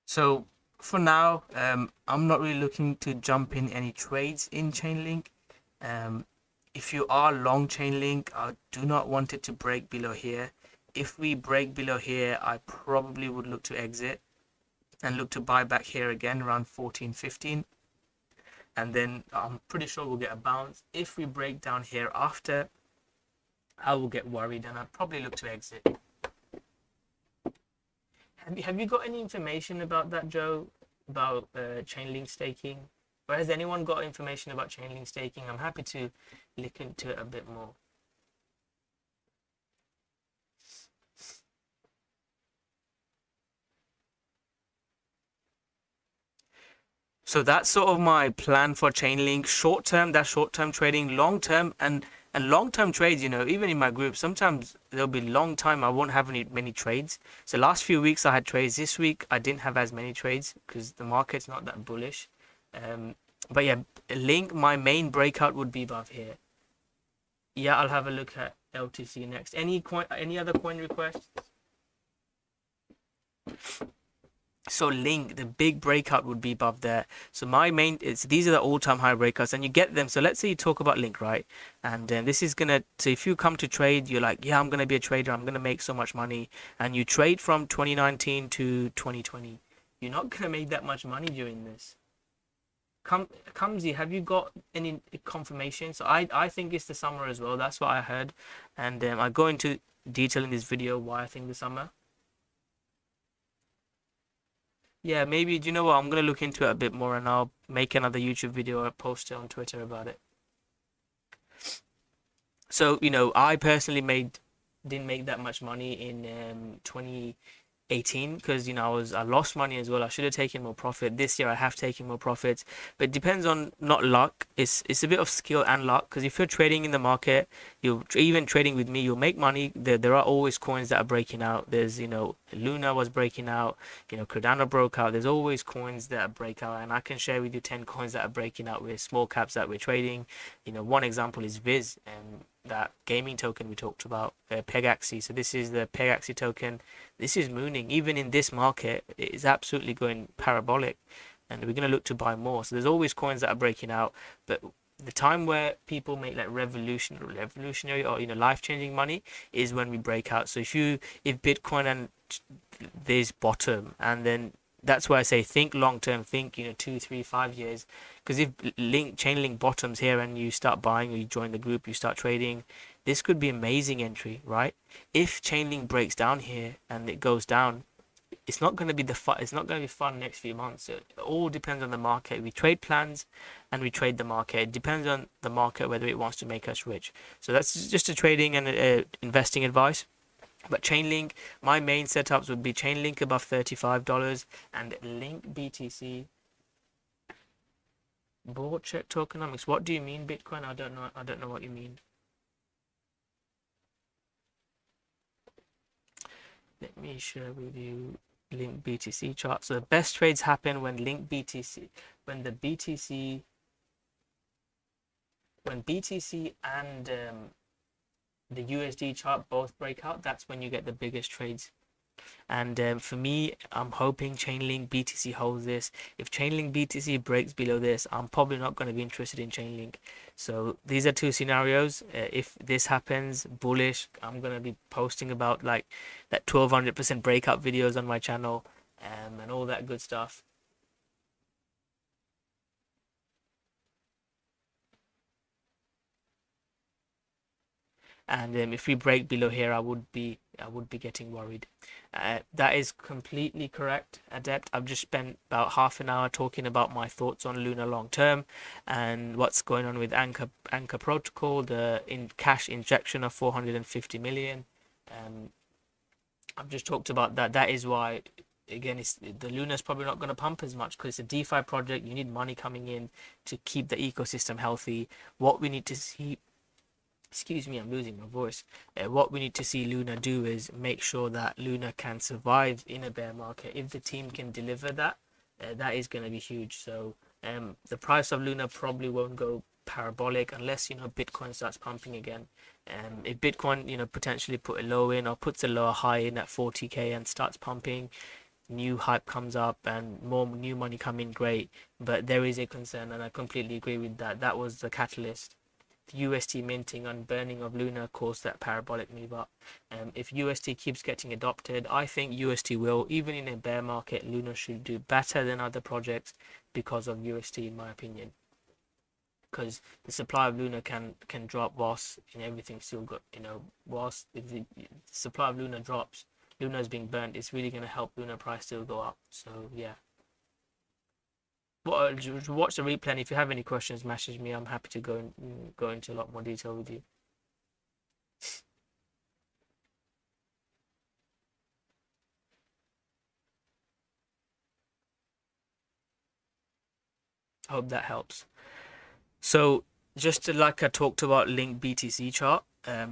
So for now, I'm not really looking to jump in any trades in Chainlink. If you are long Chainlink, I do not want it to break below here. If we break below here, I probably would look to exit and look to buy back here again around 14, 15. And then I'm pretty sure we'll get a bounce. If we break down here after, I will get worried and I'll probably look to exit. Have you got any information about that, Joe? About Chainlink staking? Or has anyone got information about Chainlink staking? I'm happy to look into it a bit more. So that's sort of my plan for Chainlink. Short term, that's short term trading. Long term and long term trades, you know, even in my group, sometimes there'll be long time I won't have many trades. So last few weeks I had trades. This week I didn't have as many trades because the market's not that bullish. But yeah, Link, my main breakout would be above here. Yeah, I'll have a look at LTC next. Any other coin requests? So Link, the big breakout would be above there. So my main these are the all-time high breakouts, and you get them. So let's say you talk about Link, right? And this is gonna. So if you come to trade, you're like, yeah, I'm gonna be a trader. I'm gonna make so much money, and you trade from 2019 to 2020. You're not gonna make that much money during this. Kamzi, have you got any confirmation? So I think it's the summer as well. That's what I heard, and I go into detail in this video why I think the summer. Yeah, maybe, do you know what? I'm gonna look into it a bit more and I'll make another YouTube video or post it on Twitter about it. So, you know, I personally didn't make that much money in 2018 because, you know, I lost money as well. I should have taken more profit. This year I have taken more profits, but it depends on not luck. It's a bit of skill and luck, because if you're trading in the market, you're even trading with me, you'll make money. There are always coins that are breaking out. There's, you know, Luna was breaking out, you know, Cardano broke out. There's always coins that break out, and I can share with you 10 coins that are breaking out with small caps that we're trading. You know, one example is Viz, and that gaming token we talked about, Pegaxi. So this is the Pegaxi token. This is mooning. Even in this market, it is absolutely going parabolic, and we're going to look to buy more. So there's always coins that are breaking out, but the time where people make like revolutionary or, you know, life-changing money is when we break out. So if Bitcoin and there's bottom, and then that's why I say think long term, think, you know, 2, 3, 5 years. Because if Chainlink bottoms here and you start buying, or you join the group, you start trading, this could be amazing entry, right? If Chainlink breaks down here and it goes down, it's not going to be it's not going to be fun next few months. It all depends on the market. We trade plans and we trade the market. It depends on the market whether it wants to make us rich. So that's just a trading and investing advice. But Chainlink, my main setups would be Chainlink above $35 and Link BTC. Board check tokenomics. What do you mean, Bitcoin? I don't know what you mean. Let me share with you Link BTC chart. So the best trades happen when Link BTC, when the BTC, when BTC and the USD chart both break out. That's when you get the biggest trades. And for me, I'm hoping Chainlink BTC holds this. If Chainlink BTC breaks below this, I'm probably not going to be interested in Chainlink. So these are two scenarios. If this happens, bullish, I'm going to be posting about like that 1200% breakout videos on my channel, and all that good stuff. And if we break below here, I would be getting worried. That is completely correct, Adept. I've just spent about half an hour talking about my thoughts on Luna long term and what's going on with Anchor Protocol, the cash injection of 450 million. I've just talked about that. That is why, again, the Luna's probably not going to pump as much because it's a DeFi project. You need money coming in to keep the ecosystem healthy. What we need to see, excuse me, I'm losing my voice. What we need to see Luna do is make sure that Luna can survive in a bear market. If the team can deliver that, that is going to be huge. So the price of Luna probably won't go parabolic unless Bitcoin starts pumping again. If Bitcoin potentially put a low in or puts a lower high in at 40k and starts pumping, new hype comes up and more new money come in, great. But there is a concern, and I completely agree with that. That was the catalyst. The UST minting and burning of Luna caused that parabolic move up. If UST keeps getting adopted, I think UST will. Even in a bear market, Luna should do better than other projects because of UST, in my opinion. Because the supply of Luna can drop whilst everything still got, whilst the supply of Luna drops, Luna is being burnt, it's really going to help Luna price still go up. So yeah. Watch the replay, and if you have any questions, message me. I'm happy to go into a lot more detail with you. I hope that helps. So just like I talked about Link BTC chart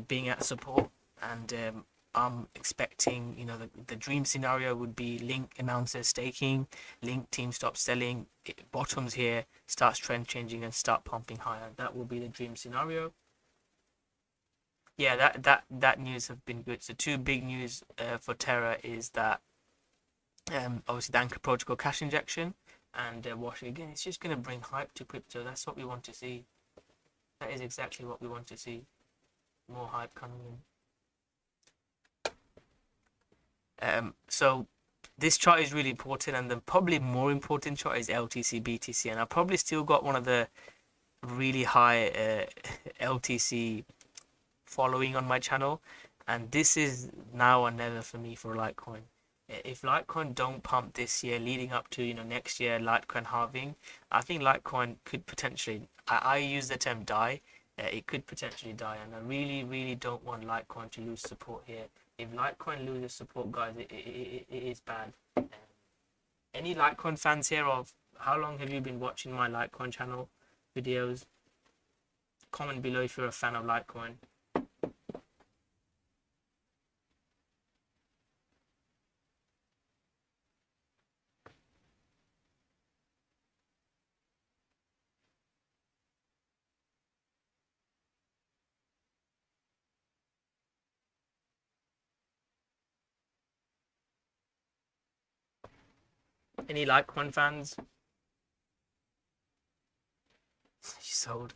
being at support, and I'm expecting the dream scenario would be Link announces staking, Link team stops selling, it bottoms here, starts trend changing and start pumping higher. That will be the dream scenario. Yeah, that news have been good. So two big news for Terra is that obviously the Anchor Protocol cash injection and washing again. It's just going to bring hype to crypto. That's what we want to see. That is exactly what we want to see. More hype coming in. So this chart is really important, and the probably more important chart is LTC BTC, and I probably still got one of the really high LTC following on my channel, and this is now or never for me for Litecoin. If Litecoin don't pump this year leading up to next year Litecoin halving, I think Litecoin could potentially, I use the term die, it could potentially die, and I really don't want Litecoin to lose support here. If Litecoin loses support, guys, it is bad. Any Litecoin fans here? Of how long have you been watching my Litecoin channel videos? Comment below if you're a fan of Litecoin. Any Litecoin fans? Sold.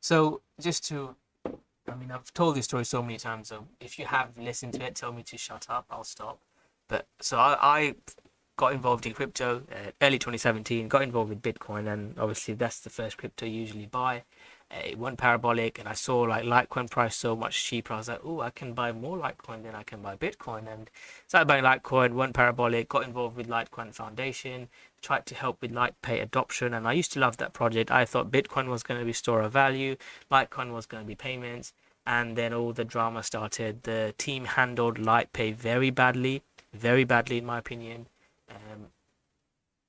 So just to, I mean, I've told this story so many times, so if you have listened to it, tell me to shut up, I'll stop. But so I got involved in crypto early 2017, got involved with Bitcoin, and obviously that's the first crypto you usually buy. It went parabolic, and I saw like Litecoin price so much cheaper. I was like, oh, I can buy more Litecoin than I can buy Bitcoin, and started buying Litecoin, went parabolic, got involved with Litecoin Foundation, tried to help with LitePay adoption, and I used to love that project. I thought Bitcoin was going to be store of value, Litecoin was going to be payments, and then all the drama started. The team handled LitePay very badly in my opinion.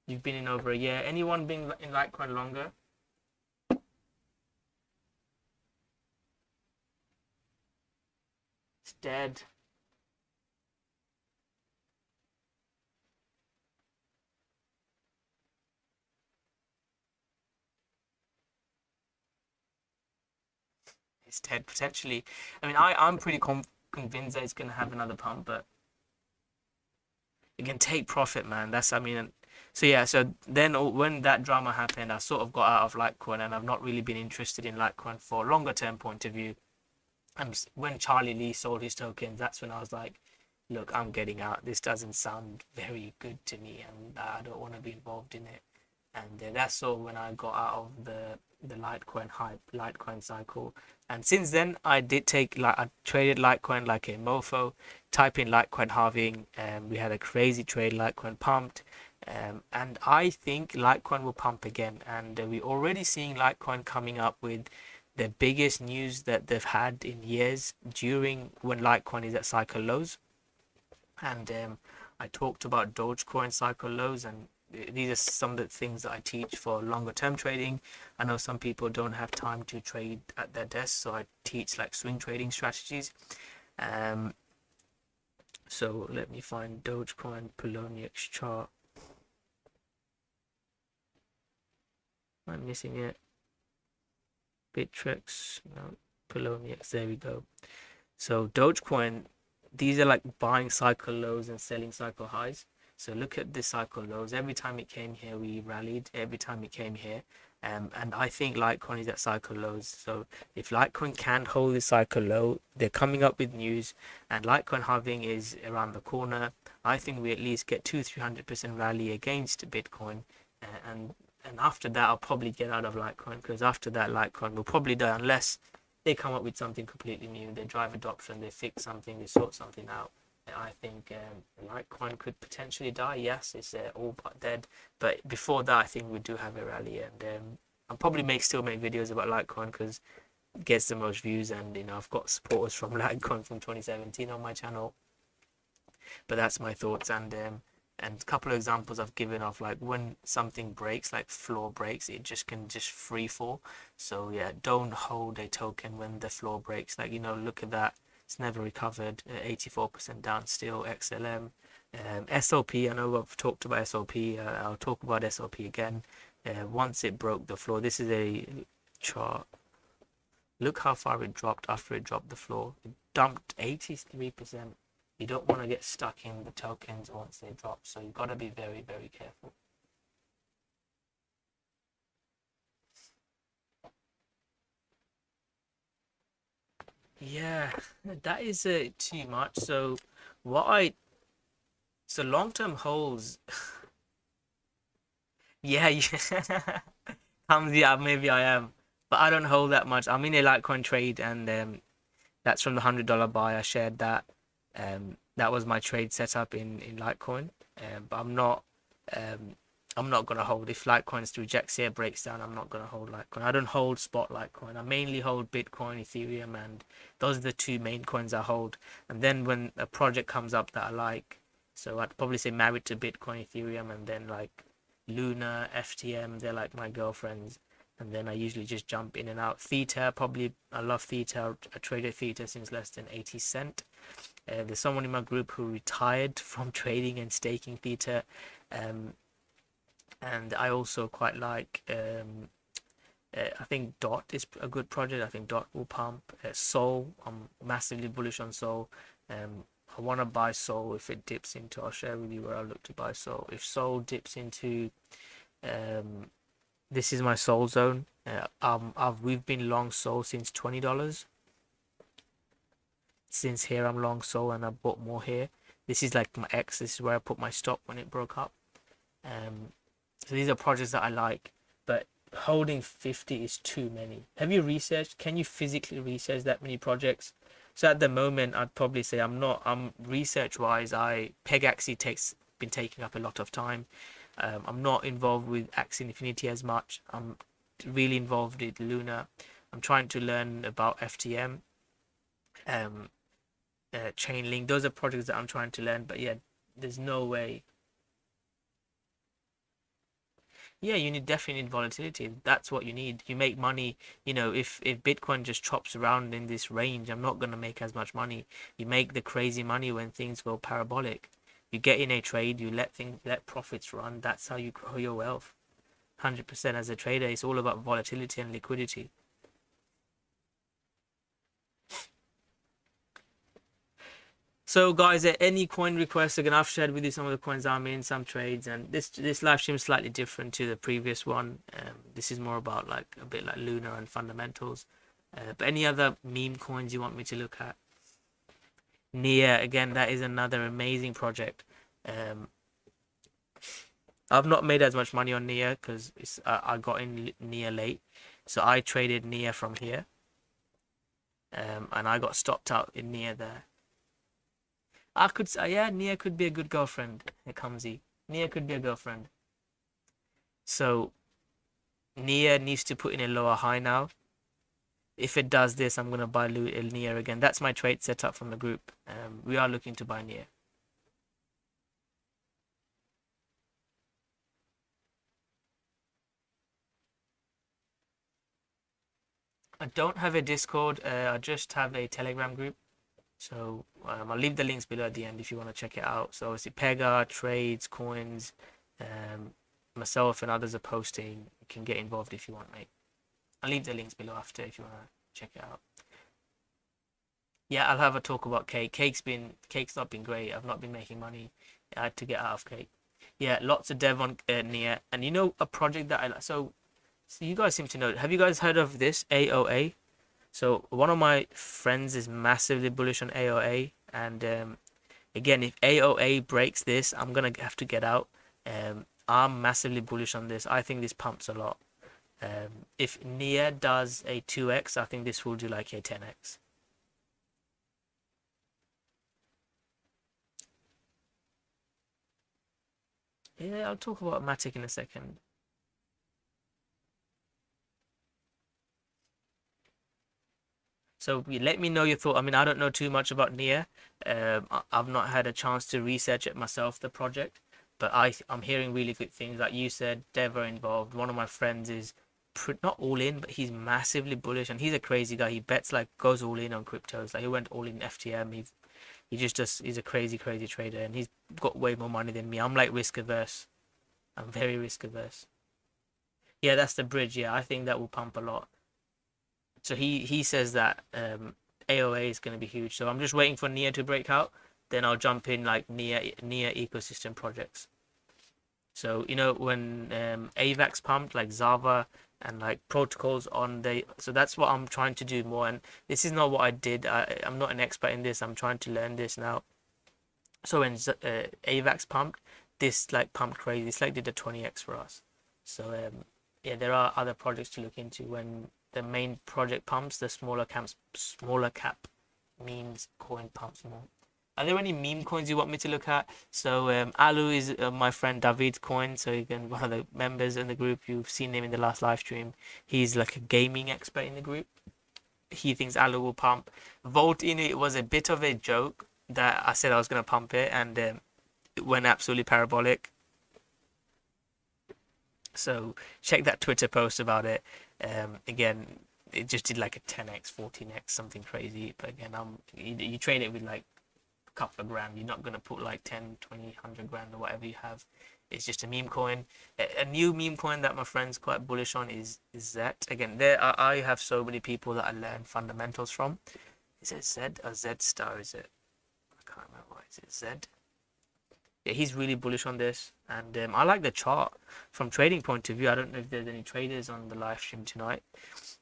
You've been in over a year. Anyone been in Litecoin longer? It's dead. it's dead potentially. I mean, I'm pretty convinced that it's gonna have another pump, but you can take profit, man. That's, I mean, so yeah. So then when that drama happened, I sort of got out of Litecoin, and I've not really been interested in Litecoin for a longer term point of view. And when Charlie Lee sold his tokens, that's when I was like, look, I'm getting out. This doesn't sound very good to me, and I don't want to be involved in it. And that's sort of when I got out of the Litecoin hype, Litecoin cycle. And since then, I did take, like, I traded Litecoin like a mofo. Type in Litecoin halving, and we had a crazy trade. Litecoin pumped, and I think Litecoin will pump again. And we're already seeing Litecoin coming up with the biggest news that they've had in years during when Litecoin is at cycle lows. And I talked about Dogecoin cycle lows, and these are some of the things that I teach for longer term trading. I know some people don't have time to trade at their desk, so I teach like swing trading strategies. Um, so let me find Dogecoin Poloniex chart. I'm missing it. Bittrex, no, Poloniex, there we go. So Dogecoin, these are like buying cycle lows and selling cycle highs. So look at this cycle lows. Every time it came here, we rallied. Every time it came here. And I think Litecoin is at cycle lows. So if Litecoin can hold this cycle low, they're coming up with news, and Litecoin halving is around the corner. I think we at least get 200-300% rally against Bitcoin, and after that I'll probably get out of Litecoin, because after that Litecoin will probably die unless they come up with something completely new. They drive adoption, they fix something, they sort something out. I think Litecoin could potentially die. Yes, it's all but dead. But before that, I think we do have a rally, and I'll probably still make videos about Litecoin because it gets the most views, and I've got supporters from Litecoin from 2017 on my channel. But that's my thoughts, and a couple of examples I've given of like when something breaks, like floor breaks, it can just free fall. So yeah, don't hold a token when the floor breaks. Like, look at that. It's never recovered. 84% down still. XLM, SLP. I know I've talked about SLP. I'll talk about SLP again. Once it broke the floor, this is a chart. Look how far it dropped after it dropped the floor. It dumped 83%. You don't want to get stuck in the tokens once they drop, so you've got to be very, very careful. Yeah, that is too much. So long-term holds. Yeah, yeah. Yeah, maybe I am, but I don't hold that much. I'm in a Litecoin trade, and that's from the $100 buy. I shared that. That was my trade setup in Litecoin. But I'm not gonna hold. If Litecoin rejects here, breaks down, I'm not gonna hold Litecoin. I don't hold spot Litecoin. I mainly hold Bitcoin, Ethereum, and those are the two main coins I hold. And then when a project comes up that I like, so I'd probably say married to Bitcoin, Ethereum, and then like Luna, FTM, they're like my girlfriends. And then I usually just jump in and out. Theta, probably, I love Theta. I traded Theta since less than 80 cent. There's someone in my group who retired from trading and staking Theta. And I also quite like, I think Dot is a good project. I think Dot will pump. Sol, I'm massively bullish on Sol. I want to buy Sol if it dips into, I'll share with you where I look to buy Sol. If Sol dips into, this is my Sol zone. We've been long Sol since $20. Since here I'm long Sol, and I bought more here. This is like my X. This is where I put my stop when it broke up. So these are projects that I like, but holding 50 is too many. Have you researched? Can you physically research that many projects? So at the moment, I'd probably say I'm research wise, Peg been taking up a lot of time. I'm not involved with Axie Infinity as much. I'm really involved with Luna. I'm trying to learn about FTM, Chainlink. Those are projects that I'm trying to learn, but yeah, there's no way. Yeah, definitely need volatility. That's what you need. You make money, if Bitcoin just chops around in this range, I'm not gonna make as much money. You make the crazy money when things go parabolic. You get in a trade, you let profits run. That's how you grow your wealth. 100% as a trader, it's all about volatility and liquidity. So guys, any coin requests, again, I've shared with you some of the coins I'm in, some trades, and this live stream is slightly different to the previous one. This is more about like a bit like Luna and fundamentals. But any other meme coins you want me to look at? Nia, again, that is another amazing project. I've not made as much money on Nia because I got in Nia late, so I traded Nia from here, and I got stopped out in Nia there. I could say, yeah, Nia could be a good girlfriend. Here comes he. Nia could be a girlfriend. So Nia needs to put in a lower high now. If it does this, I'm gonna buy Nia again. That's my trade setup from the group. We are looking to buy Nia. I don't have a Discord. I just have a Telegram group. So I'll leave the links below at the end if you want to check it out. So obviously Pega, trades, coins, myself and others are posting. You can get involved if you want, mate. I'll leave the links below after if you want to check it out. Yeah, I'll have a talk about Cake. Cake's not been great. I've not been making money. I had to get out of Cake. Yeah, lots of dev on Nia. And you know a project that I like. So you guys seem to know. Have you guys heard of this AOA? So one of my friends is massively bullish on AOA, and again, if AOA breaks this, I'm gonna have to get out. I'm massively bullish on this. I think this pumps a lot. If Nia does a 2x, I think this will do like a 10x. Yeah, I'll talk about Matic in a second. So let me know your thought. I mean, I don't know too much about Nia. I've not had a chance to research it myself, the project, but I'm hearing really good things. Like you said, Dev are involved. One of my friends is not all in, but he's massively bullish, and he's a crazy guy. He bets like goes all in on cryptos. Like he went all in FTM. He just does. He's a crazy trader, and he's got way more money than me. I'm like risk averse. I'm very risk averse. Yeah, that's the bridge. Yeah, I think that will pump a lot. So he says that AOA is going to be huge. So I'm just waiting for Nia to break out. Then I'll jump in like Nia ecosystem projects. So you know when AVAX pumped like Zava and like protocols on the. So that's what I'm trying to do more. And this is not what I did. I'm not an expert in this. I'm trying to learn this now. So when AVAX pumped, this like pumped crazy. This like did a 20x for us. So yeah, there are other projects to look into when the main project pumps, the smaller cap memes coin pumps more. Are there any meme coins you want me to look at? So Alu is my friend David's coin. So again, one of the members in the group. You've seen him in the last live stream. He's like a gaming expert in the group. He thinks Alu will pump. Volt in it was a bit of a joke that I said I was going to pump it, and it went absolutely parabolic. So check that Twitter post about it. Again, it just did like a 10x, 14x, something crazy. But again, you trade it with like a couple of grand. You're not gonna put like 10, 20, 100 grand or whatever you have. It's just a meme coin. A new meme coin that my friend's quite bullish on is Zet. Again, I have so many people that I learn fundamentals from. Is it Z or Z star? Is it? I can't remember. Is it Z? Yeah, he's really bullish on this, and I like the chart from trading point of view. I don't know if there's any traders on the live stream tonight.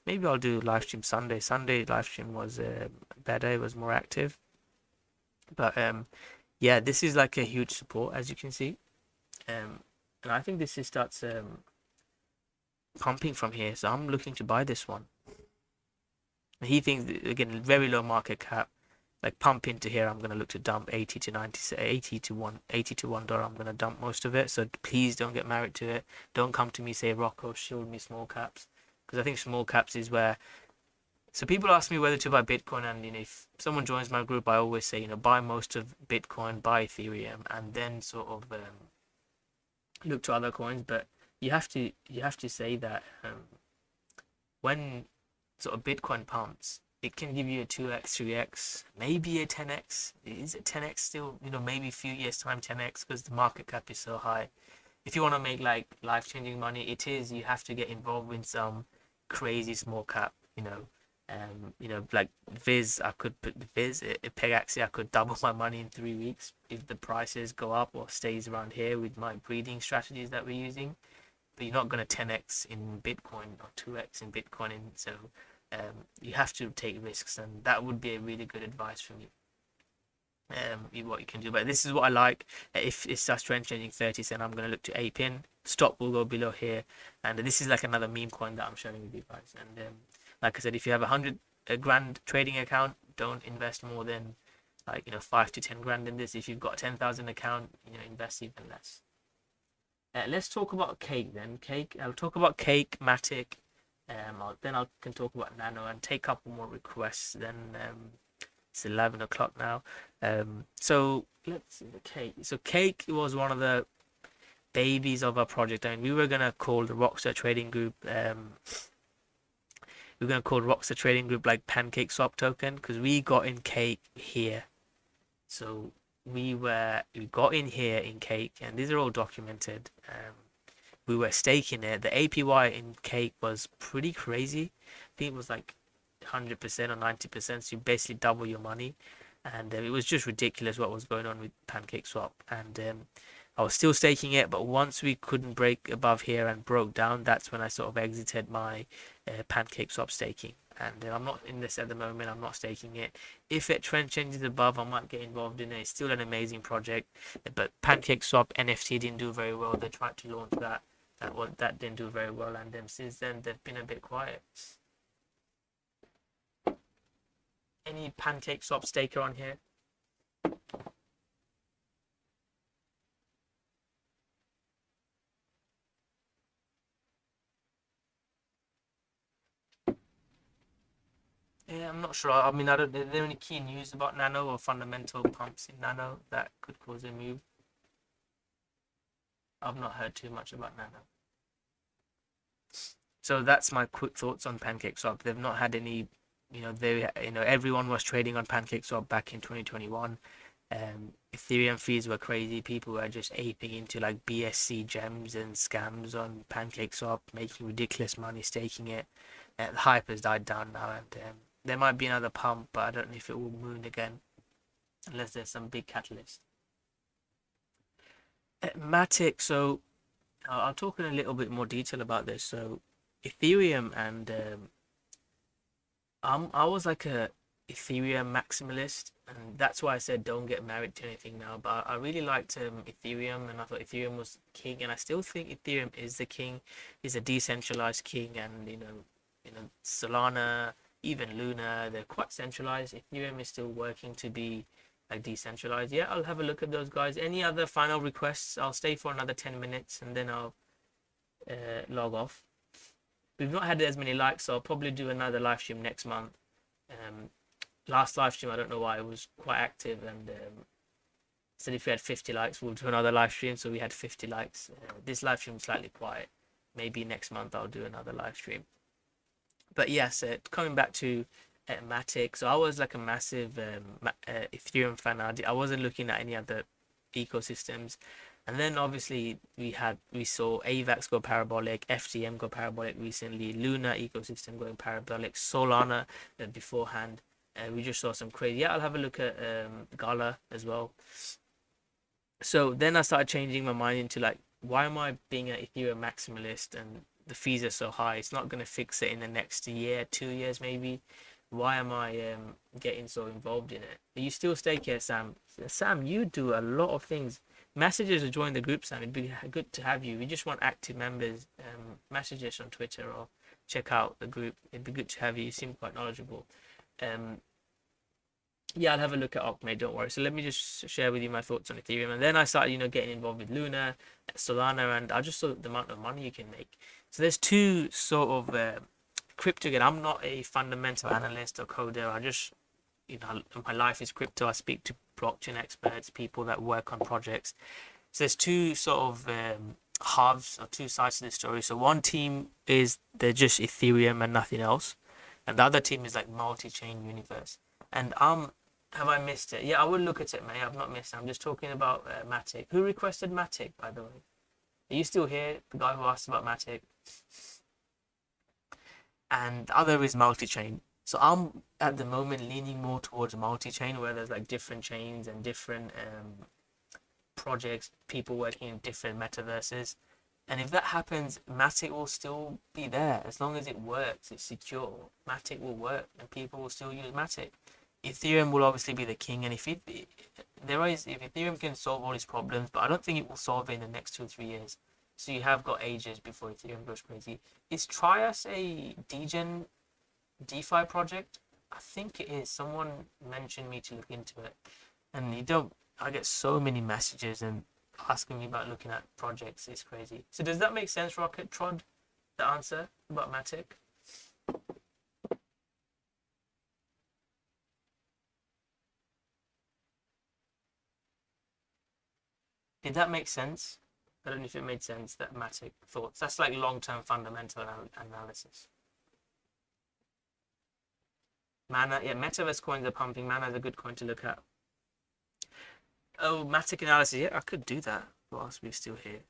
Maybe I'll do live stream Sunday. Sunday live stream was better, it was more active. But yeah, this is like a huge support, as you can see, and I think this starts pumping from here. So I'm looking to buy this one. He thinks again very low market cap. Like pump into here, I'm gonna look to dump 80 to 90, 80 to $1. I'm gonna dump most of it. So please don't get married to it. Don't come to me say Rocko, shield me small caps, because I think small caps is where. So people ask me whether to buy Bitcoin, and you know if someone joins my group, I always say buy most of Bitcoin, buy Ethereum, and then sort of look to other coins. But you have to say that when sort of Bitcoin pumps, it can give you a 2x, 3x, maybe a 10x. Is it 10x still? Maybe a few years time 10x because the market cap is so high. If you want to make like life-changing money, it is. You have to get involved in some crazy small cap, You know, like Viz, I could put Viz, Pegaxi, I could double my money in 3 weeks if the prices go up or stays around here with my breeding strategies that we're using. But you're not going to 10x in Bitcoin or 2x in Bitcoin, and so you have to take risks, and that would be a really good advice from you. What you can do, but this is what I like. If it starts trend changing 30 cent, I'm going to look to ape in. Stop will go below here, and this is like another meme coin that I'm sharing with you guys. And like I said, if you have 100 grand trading account, don't invest more than like 5 to 10 grand in this. If you've got 10,000 account, invest even less. Let's talk about Cake then. Cake. I'll talk about Cake, Matic. Then I can talk about Nano and take a couple more requests. Then it's 11 o'clock now. So let's see the Cake. So Cake was one of the babies of our project. I mean, we were gonna call the Rockstar Trading Group. We were gonna call Rockstar Trading Group like Pancake Swap Token because we got in Cake here. So we got in here in Cake, and these are all documented. We were staking it. The APY in Cake was pretty crazy. I think it was like 100% or 90%. So you basically double your money, and it was just ridiculous what was going on with Pancake Swap. And I was still staking it, but once we couldn't break above here and broke down, that's when I sort of exited my Pancake Swap staking. And I'm not in this at the moment. I'm not staking it. If it trend changes above, I might get involved in it. It's still an amazing project, but Pancake Swap NFT didn't do very well. They tried to launch that. That didn't do very well, and since then they've been a bit quiet. Any Pancake Swap staker on here? Yeah, I'm not sure. I mean, I don't. Are there any key news about Nano or fundamental pumps in Nano that could cause a move? I've not heard too much about Nano. So that's my quick thoughts on Pancake Swap. They've not had any, everyone was trading on Pancake Swap back in 2021. Ethereum fees were crazy. People were just aping into like BSC gems and scams on Pancake Swap, making ridiculous money staking it. The hype has died down now, and there might be another pump, but I don't know if it will moon again, unless there's some big catalyst. Matic, so I'll talk in a little bit more detail about this. So Ethereum and I was like a Ethereum maximalist, and that's why I said don't get married to anything now. But I really liked Ethereum, and I thought Ethereum was king, and I still think Ethereum is the king, is a decentralized king, and Solana, even Luna, they're quite centralized. Ethereum is still working to be like decentralized. Yeah, I'll have a look at those guys. Any other final requests? I'll stay for another 10 minutes and then I'll log off. We've not had as many likes, so I'll probably do another live stream next month. Last live stream, I don't know why, it was quite active, and said if we had 50 likes, we'll do another live stream. So we had 50 likes. This live stream is slightly quiet. Maybe next month I'll do another live stream. But yes, coming back to Matic, so I was like a massive Ethereum fan. I wasn't looking at any other ecosystems, and then obviously we saw AVAX go parabolic, FTM go parabolic recently, Luna ecosystem going parabolic, Solana beforehand. We just saw some crazy. Yeah, I'll have a look at Gala as well. So then I started changing my mind into like, why am I being an Ethereum maximalist and the fees are so high? It's not going to fix it in the next year, 2 years maybe. Why am I getting so involved in it? Are you still stake here, Sam? Sam, you do a lot of things. Messages to join the group, Sam. It'd be good to have you. We just want active members. Message us on Twitter or check out the group. It'd be good to have you. You seem quite knowledgeable. Yeah, I'll have a look at Ocmate, don't worry. So let me just share with you my thoughts on Ethereum. And then I started, getting involved with Luna, Solana, and I just saw the amount of money you can make. So there's two sort of crypto. Again, I'm not a fundamental analyst or coder. I just, my life is crypto. I speak to blockchain experts, people that work on projects. So there's two sort of halves or two sides to the story. So one team they're just Ethereum and nothing else. And the other team is like multi-chain universe. And have I missed it? Yeah, I will look at it, mate. I've not missed it. I'm just talking about Matic. Who requested Matic, by the way? Are you still here? The guy who asked about Matic. And the other is multi-chain. So I'm at the moment leaning more towards multi-chain, where there's like different chains and different projects, people working in different metaverses. And if that happens, Matic will still be there as long as it works, it's secure. Matic will work, and people will still use Matic. Ethereum will obviously be the king, and if Ethereum can solve all its problems, but I don't think it will solve it in the next 2 or 3 years. So you have got ages before Ethereum goes crazy. Is Trias a degen DeFi project? I think it is. Someone mentioned me to look into it, and you don't. I get so many messages and asking me about looking at projects. It's crazy. So does that make sense, Rocket Trod? The answer about Matic? Did that make sense? I don't know if it made sense. That Matic thoughts. That's like long-term fundamental analysis. Mana, yeah, metaverse coins are pumping. Mana is a good coin to look at. Oh, Matic analysis. Yeah, I could do that whilst we're still here.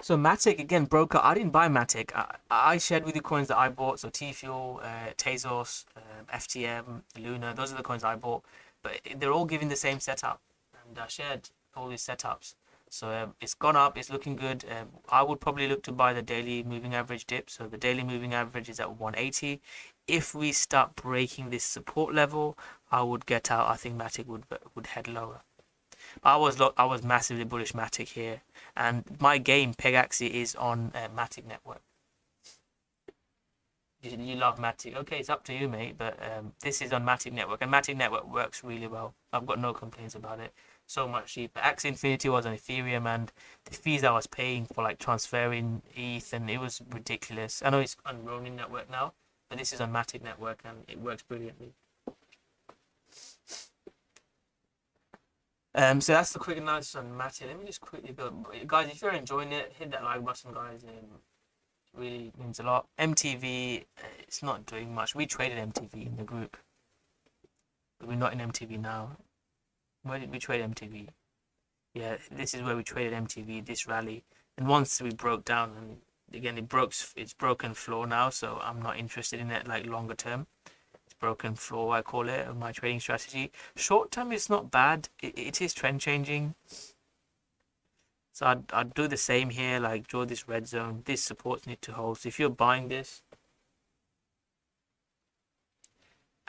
So Matic again, broker. I didn't buy Matic. I shared with you coins that I bought. So T Fuel, Tezos, FTM, Luna. Those are the coins I bought. But they're all giving the same setup, and I shared all these setups. So it's gone up. It's looking good. I would probably look to buy the daily moving average dip. So the daily moving average is at 180. If we start breaking this support level, I would get out. I think Matic would head lower. I was massively bullish Matic here, and my game Pegaxi is on Matic Network. You love Matic, okay? It's up to you, mate. But this is on Matic Network, and Matic Network works really well. I've got no complaints about it. So much cheaper. Axie Infinity was on Ethereum, and the fees I was paying for like transferring ETH, and it was ridiculous. I know it's on Ronin Network now, but this is on Matic Network, and it works brilliantly. So that's the quick analysis on Matic. Let me just quickly go, guys. If you're enjoying it, hit that like button, guys. It really means a lot. MTV, it's not doing much. We traded MTV in the group, but we're not in MTV now. Where did we trade MTV? Yeah, this is where we traded MTV. This rally, and once we broke down, and again it's broken floor now. So I'm not interested in it like longer term. Broken floor, I call it, of my trading strategy. Short term is not bad. It is trend changing. So I'd do the same here, like draw this red zone. This supports need to hold. So if you're buying this,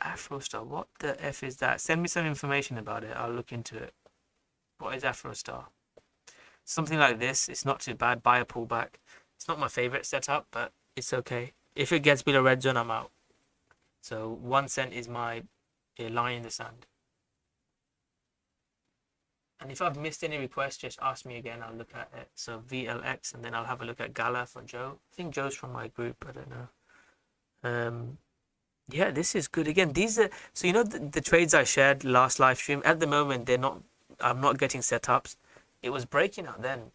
Afrostar, what the F is that? Send me some information about it. I'll look into it. What is Afrostar? Something like this. It's not too bad. Buy a pullback. It's not my favorite setup, but it's okay. If it gets below red zone, I'm out. So 1 cent is my line in the sand. And if I've missed any requests, just ask me again. I'll look at it. So VLX, and then I'll have a look at Gala for Joe. I think Joe's from my group. I don't know. Yeah, this is good. Again, these are so the trades I shared last live stream. At the moment, they're not. I'm not getting setups. It was breaking out then.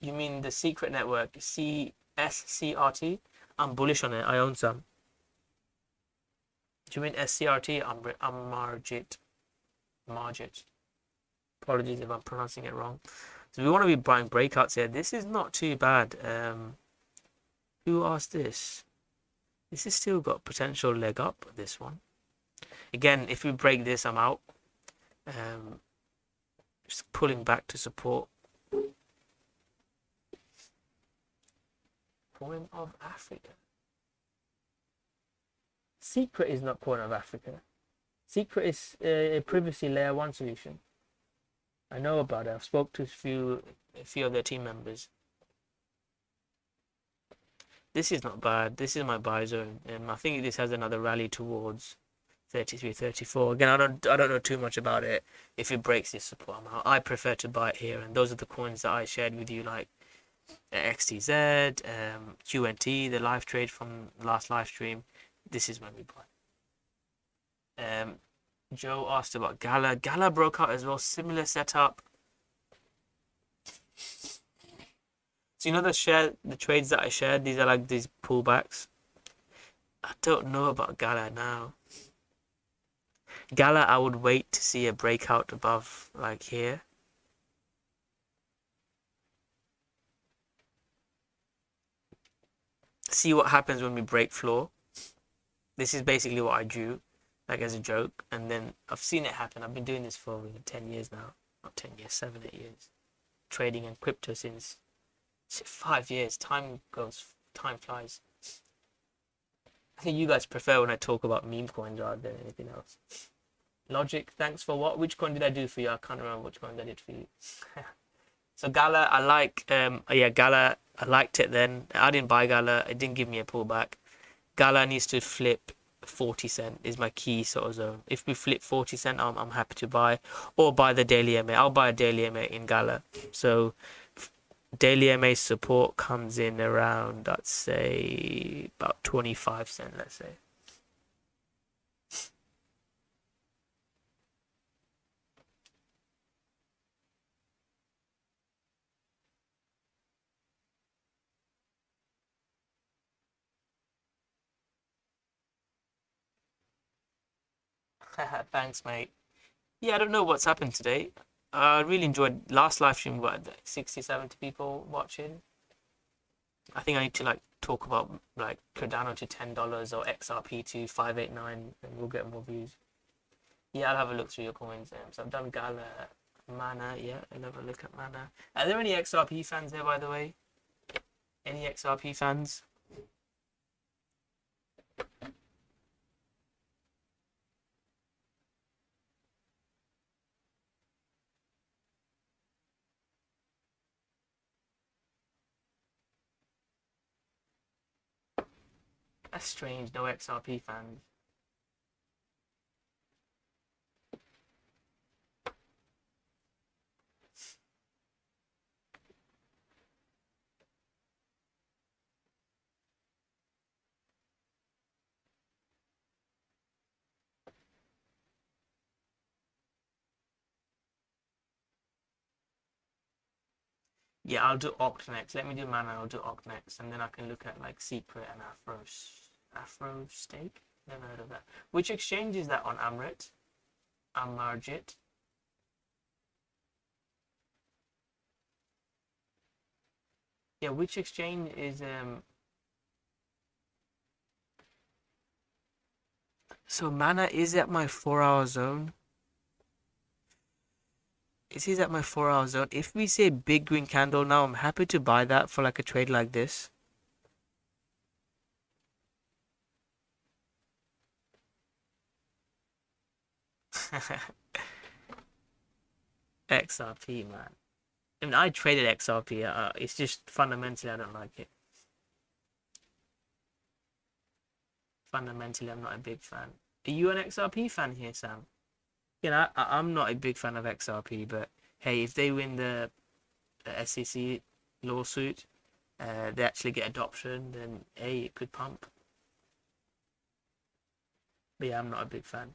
You mean the secret network CSCRT? I'm bullish on it. I own some. Do you mean SCRT? I'm Margit. Apologies if I'm pronouncing it wrong. So we want to be buying breakouts here. This is not too bad. Who asked this? This has still got potential leg up, this one. Again, if we break this, I'm out. Just pulling back to support. Coin of Africa. Secret is not Coin of Africa. Secret is a privacy layer 1 solution. I know about it. I've spoke to a few of their team members. This is not bad. This is my buy zone. I think this has another rally towards 33, 34. Again, I don't know too much about it. If it breaks this support amount, I prefer to buy it here. And those are the coins that I shared with you, like XTZ, QNT, the live trade from the last live stream. This is when we buy. Joe asked about Gala. Gala broke out as well. Similar setup. So the trades that I shared, these are like these pullbacks. I don't know about Gala now. Gala, I would wait to see a breakout above like here. see what happens when we break floor. This is basically what I drew, like as a joke, and then I've seen it happen. I've been doing this for 10 years now. Not 10 years, 7, 8 years. Trading in crypto since 5 years. Time flies. I think you guys prefer when I talk about meme coins rather than anything else. Logic, thanks for what? Which coin did I do for you? I can't remember which coin I did for you. So Gala, I like, yeah, Gala, I liked it then. I didn't buy Gala. It didn't give me a pullback. Gala needs to flip 40 cent is my key sort of zone. If we flip 40 cent, I'm happy to buy, or buy the daily MA. I'll buy a daily MA in Gala. So daily MA support comes in around, let's say, about 25 cent, let's say. Thanks, mate. Yeah, I don't know what's happened today. I really enjoyed last live stream. What, 60, 70 people watching. I think I need to like talk about like Cardano to $10 or XRP to 589, and we'll get more views. Yeah, I'll have a look through your coins. So I've done Gala, Mana. Yeah, I'll have a look at Mana. Are there any XRP fans there, by the way? Any XRP fans? That's strange. No XRP fans. Yeah, I'll do Oct next. Let me do Mana. I'll do Oct next, and then I can look at like Secret and Afro Stake. Never heard of that. Which exchange is that on? Amrit? Amarjit? Yeah, which exchange is So Mana is at my 4-hour zone. It is at my 4-hour zone. If we say big green candle now, I'm happy to buy that for like a trade like this. XRP, man. I mean, I traded XRP. It's just fundamentally I don't like it. Fundamentally, I'm not a big fan. Are you an XRP fan here, Sam? You know, I'm not a big fan of XRP, but hey, if they win the SEC lawsuit, they actually get adoption, then hey, it could pump. But yeah, I'm not a big fan.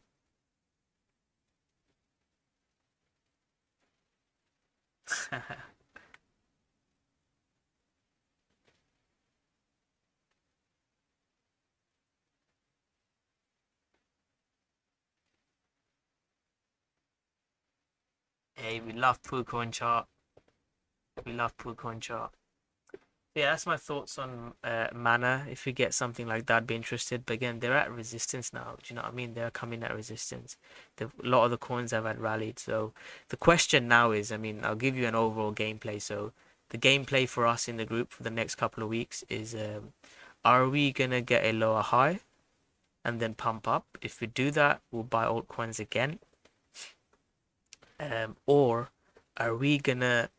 Hey, we love pool coin chart. We love pool coin chart. Yeah, that's my thoughts on Mana. If we get something like that, I'd be interested. But again, they're at resistance now. Do you know what I mean? They're coming at resistance. A lot of the coins have had rallied. So the question now is, I mean, I'll give you an overall gameplay. So the gameplay for us in the group for the next couple of weeks is, are we gonna get a lower high and then pump up? If we do that, we'll buy altcoins again. Or are we gonna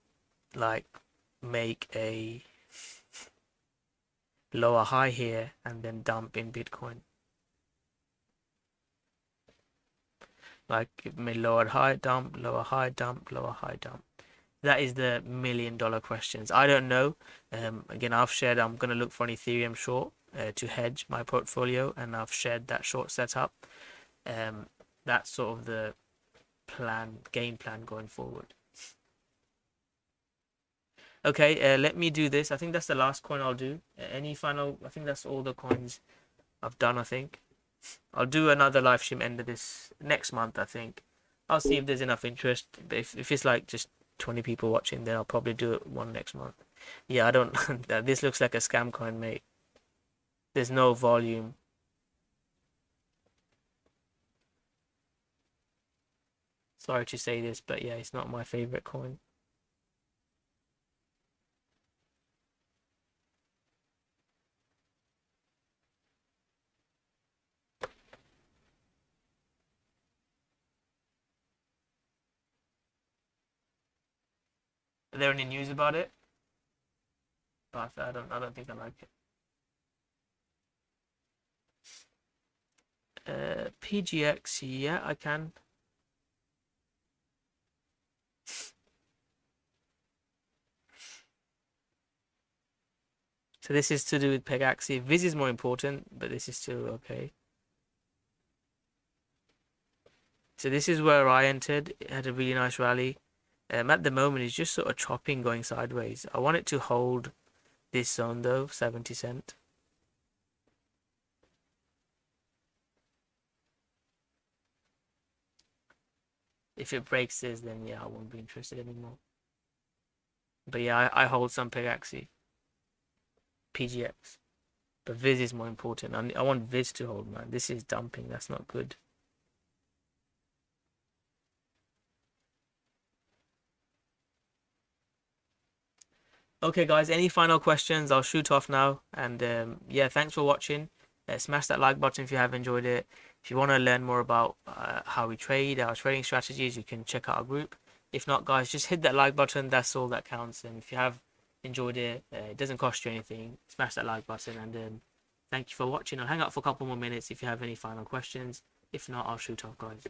like make a lower high here and then dump in Bitcoin? Like give me lower high dump, lower high dump, lower high dump. That is the $1,000,000 questions. I don't know. Again, I've shared I'm gonna look for an Ethereum short to hedge my portfolio, and I've shared that short setup. That's sort of the game plan going forward. Okay, let me do this. I think that's the last coin I'll do. Any final? I think that's all the coins I've done. I think I'll do another live stream end of this next month. I think I'll see if there's enough interest. But if it's like just 20 people watching, then I'll probably do it one next month. Yeah, I don't. This looks like a scam coin, mate. There's no volume. Sorry to say this, but yeah, it's not my favorite coin. Are there any news about it? But I don't think I like it. PGX, yeah, I can. So this is to do with Pegaxi. Viz is more important, but this is still okay. So this is where I entered. It had a really nice rally. At the moment, it's just sort of chopping, going sideways. I want it to hold this zone though, 70 cent. If it breaks this, then yeah, I won't be interested anymore. But yeah, I hold some Pegaxi, PGX. But Viz is more important. I want Viz to hold, man. This is dumping. That's not good. Okay, guys, any final questions? I'll shoot off now. And yeah, thanks for watching. Smash that like button if you have enjoyed it. If you want to learn more about how we trade, our trading strategies, you can check out our group. If not, guys, just hit that like button. That's all that counts. And if you have enjoyed it, it doesn't cost you anything. Smash that like button. And thank you for watching. I'll hang out for a couple more minutes if you have any final questions. If not, I'll shoot off, guys.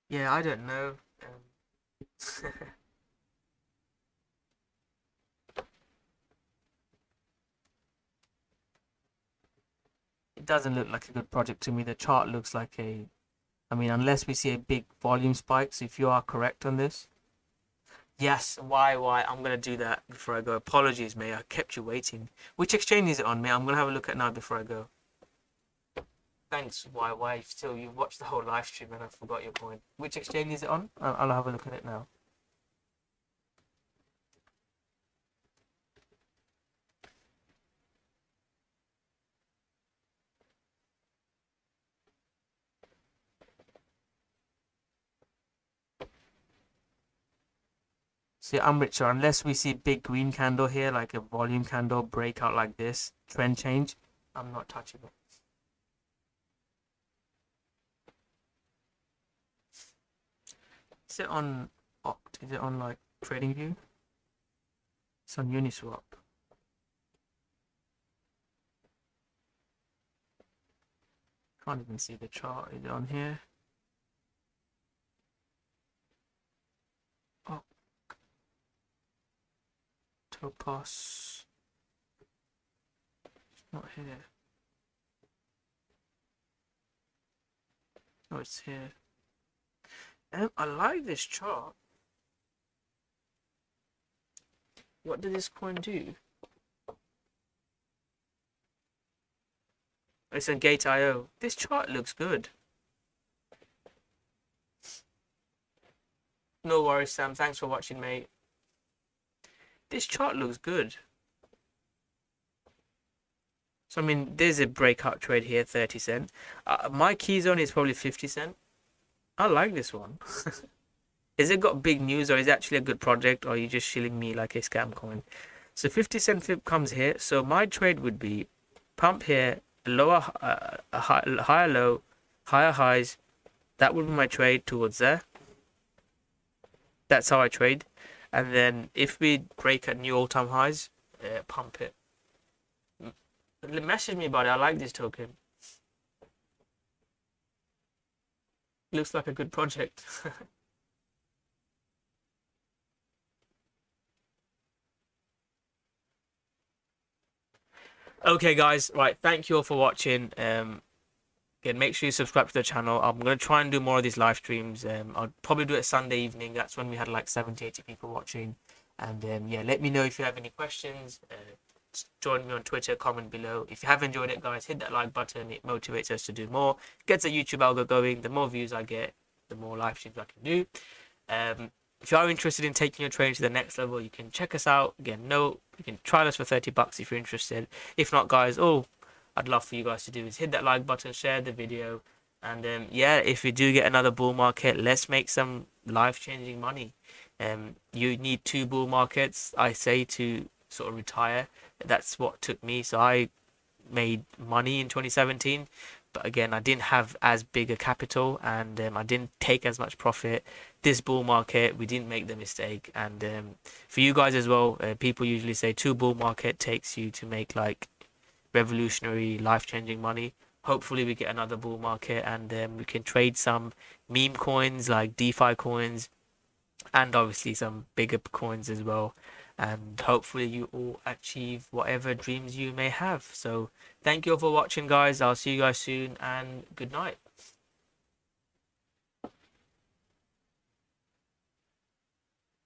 Yeah, I don't know. It doesn't look like a good project to me. The chart looks like I mean, unless we see a big volume spike. So if you are correct on this, yes, why? I'm gonna do that before I go. Apologies, mate. I kept you waiting. Which exchange is it on, mate? I'm gonna have a look at now before I go. Thanks, why? Still, you watched the whole live stream and I forgot your point. Which exchange is it on? I'll have a look at it now. See, I'm richer. Unless we see big green candle here, like a volume candle breakout like this, trend change, I'm not touching it. Is it on Oct? Is it on like TradingView? It's on Uniswap. Can't even see the chart. Is it on here? Oh, Topos. It's not here. Oh, it's here. I like this chart. What did this coin do? It's on Gate.io. This chart looks good. No worries, Sam. Thanks for watching, mate. This chart looks good. So, I mean, there's a breakout trade here, 30 cent. My key zone is probably 50 cent. I like this one. Is it got big news or is it actually a good project or are you just shilling me like a scam coin? So 50 cent flip comes here. So my trade would be pump here, lower, higher low, higher highs. That would be my trade towards there. That's how I trade. And then if we break at new all-time highs, pump it. Message me about it. I like this token. Looks like a good project. Okay, guys, right. Thank you all for watching. Again, make sure you subscribe to the channel. I'm gonna try and do more of these live streams. I'll probably do it Sunday evening. That's when we had like 70, 80 people watching. And yeah, let me know if you have any questions. Join me on Twitter, comment below. If you have enjoyed it, guys, hit that like button. It motivates us to do more. Gets the YouTube algo going. The more views I get, the more live streams I can do. If you are interested in taking your trading to the next level, you can check us out. Again, no, you can try us for $30 if you're interested. If not, guys, I'd love for you guys to do is hit that like button, share the video, and yeah, if we do get another bull market, let's make some life-changing money. You need 2 bull markets, I say, to sort of retire. That's what took me. So I made money in 2017, but again, I didn't have as big a capital, and I didn't take as much profit. This bull market, we didn't make the mistake. And for you guys as well, people usually say 2 bull market takes you to make like revolutionary, life-changing money. Hopefully, we get another bull market, and we can trade some meme coins like DeFi coins, and obviously some bigger coins as well. And hopefully, you all achieve whatever dreams you may have. So, thank you all for watching, guys. I'll see you guys soon, and good night.